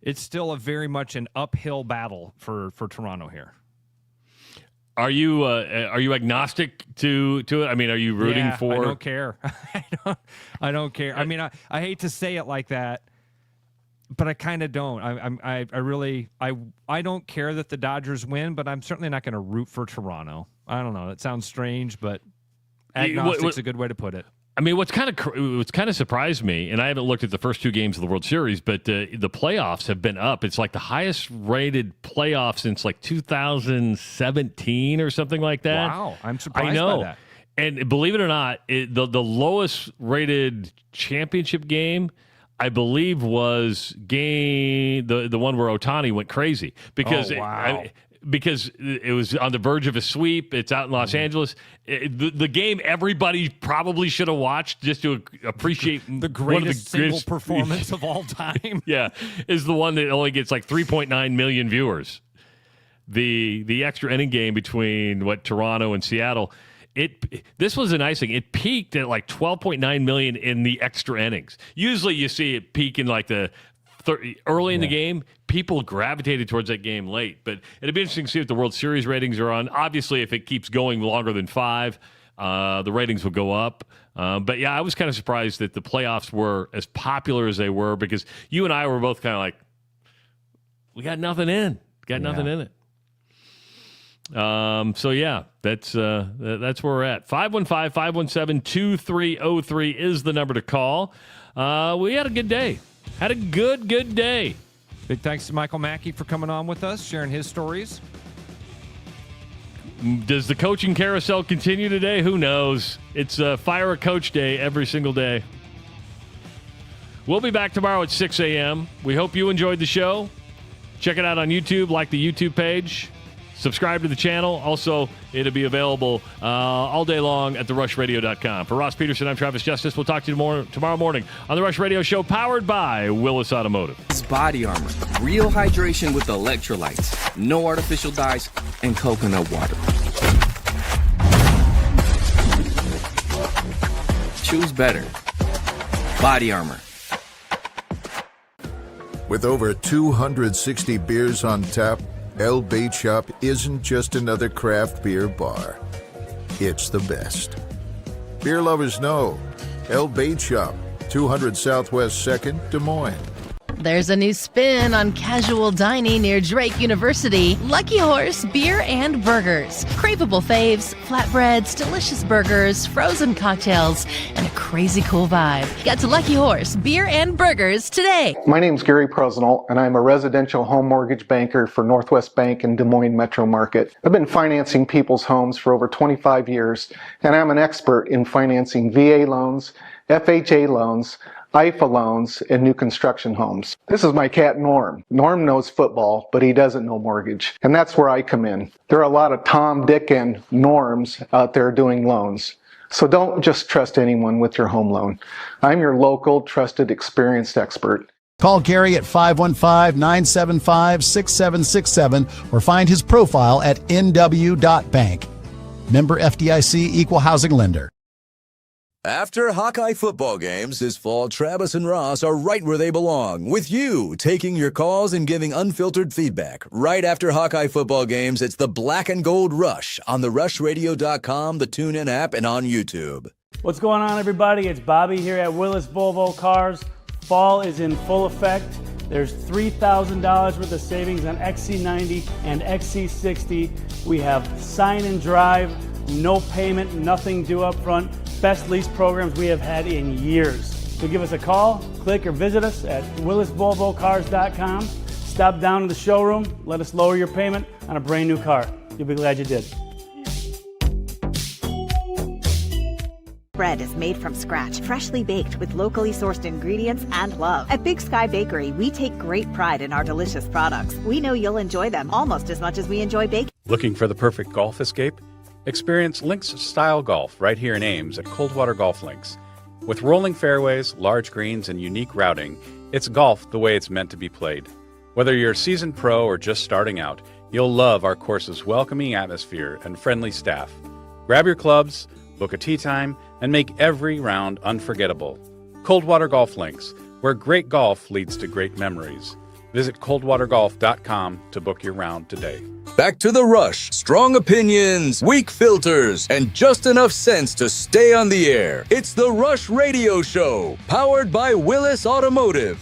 it's still very much an uphill battle for Toronto here. Are you agnostic to it? I mean, are you rooting for? I don't care. I don't care. I mean, I hate to say it like that, but I kind of don't. I don't care that the Dodgers win, but I'm certainly not going to root for Toronto. I don't know. That sounds strange, but agnostic's a good way to put it. I mean, what's kind of surprised me, and I haven't looked at the first two games of the World Series, but the playoffs have been up. It's like the highest rated playoff since like 2017 or something like that. Wow, I'm surprised I know. by that. And believe it or not, the lowest rated championship game, I believe, was the one where Ohtani went crazy because because it was on the verge of a sweep. It's out in Los Angeles. The game everybody probably should have watched just to appreciate the greatest single performance of all time. Yeah, is the one that only gets like 3.9 million viewers. The extra inning game between Toronto and Seattle. This was a nice thing. It peaked at like 12.9 million in the extra innings. Usually you see it peak in like the early in the game. People gravitated towards that game late, but it'd be interesting to see if the World Series ratings are on. Obviously, if it keeps going longer than 5, the ratings will go up. But yeah, I was kind of surprised that the playoffs were as popular as they were because you and I were both kind of like, we got nothing in. Got nothing in it. So yeah, that's where we're at. 515-517-2303 is the number to call. We had a good day. Had a good day. Big thanks to Michael Mackey for coming on with us, sharing his stories. Does the coaching carousel continue today? Who knows? It's Fire a Coach Day every single day. We'll be back tomorrow at 6 a.m. We hope you enjoyed the show. Check it out on YouTube, like the YouTube page. Subscribe to the channel. Also, it'll be available all day long at therushradio.com. For Ross Peterson, I'm Travis Justice. We'll talk to you tomorrow morning on the Rush Radio Show, powered by Willis Automotive. It's Body Armor. Real hydration with electrolytes. No artificial dyes and coconut water. Choose better. Body Armor. With over 260 beers on tap, El Bait Shop isn't just another craft beer bar. It's the best. Beer lovers know. El Bait Shop, 200 Southwest 2nd, Des Moines. There's a new spin on casual dining near Drake University. Lucky Horse Beer and Burgers. Craveable faves, flatbreads, delicious burgers, frozen cocktails, and a crazy cool vibe. Get to Lucky Horse Beer and Burgers today. My name's Gary Presnell, and I'm a residential home mortgage banker for Northwest Bank in Des Moines Metro Market. I've been financing people's homes for over 25 years, and I'm an expert in financing VA loans, FHA loans, IFA loans, and new construction homes. This is my cat Norm. Norm knows football, but he doesn't know mortgage. And that's where I come in. There are a lot of Tom, Dick, and Norms out there doing loans. So don't just trust anyone with your home loan. I'm your local, trusted, experienced expert. Call Gary at 515-975-6767 or find his profile at nw.bank. Member FDIC, Equal Housing Lender. After Hawkeye football games this fall, Travis and Ross are right where they belong, with you taking your calls and giving unfiltered feedback. Right after Hawkeye football games, it's the Black and Gold Rush on therushladio.com, the TuneIn app, and on YouTube. What's going on, everybody? It's Bobby here at Willis Volvo Cars. Fall is in full effect. There's $3,000 worth of savings on XC90 and XC60. We have sign and drive, no payment, nothing due up front. Best lease programs we have had in years. So give us a call, click, or visit us at willisvolvocars.com. Stop down to the showroom, let us lower your payment on a brand new car. You'll be glad you did. Bread is made from scratch, freshly baked with locally sourced ingredients and love. At Big Sky Bakery, we take great pride in our delicious products. We know you'll enjoy them almost as much as we enjoy baking. Looking for the perfect golf escape? Experience Links-style golf right here in Ames at Coldwater Golf Links. With rolling fairways, large greens, and unique routing, it's golf the way it's meant to be played. Whether you're a seasoned pro or just starting out, you'll love our course's welcoming atmosphere and friendly staff. Grab your clubs, book a tee time, and make every round unforgettable. Coldwater Golf Links, where great golf leads to great memories. Visit coldwatergolf.com to book your round today. Back to the Rush. Strong opinions, weak filters, and just enough sense to stay on the air. It's the Rush Radio Show, powered by Willis Automotive.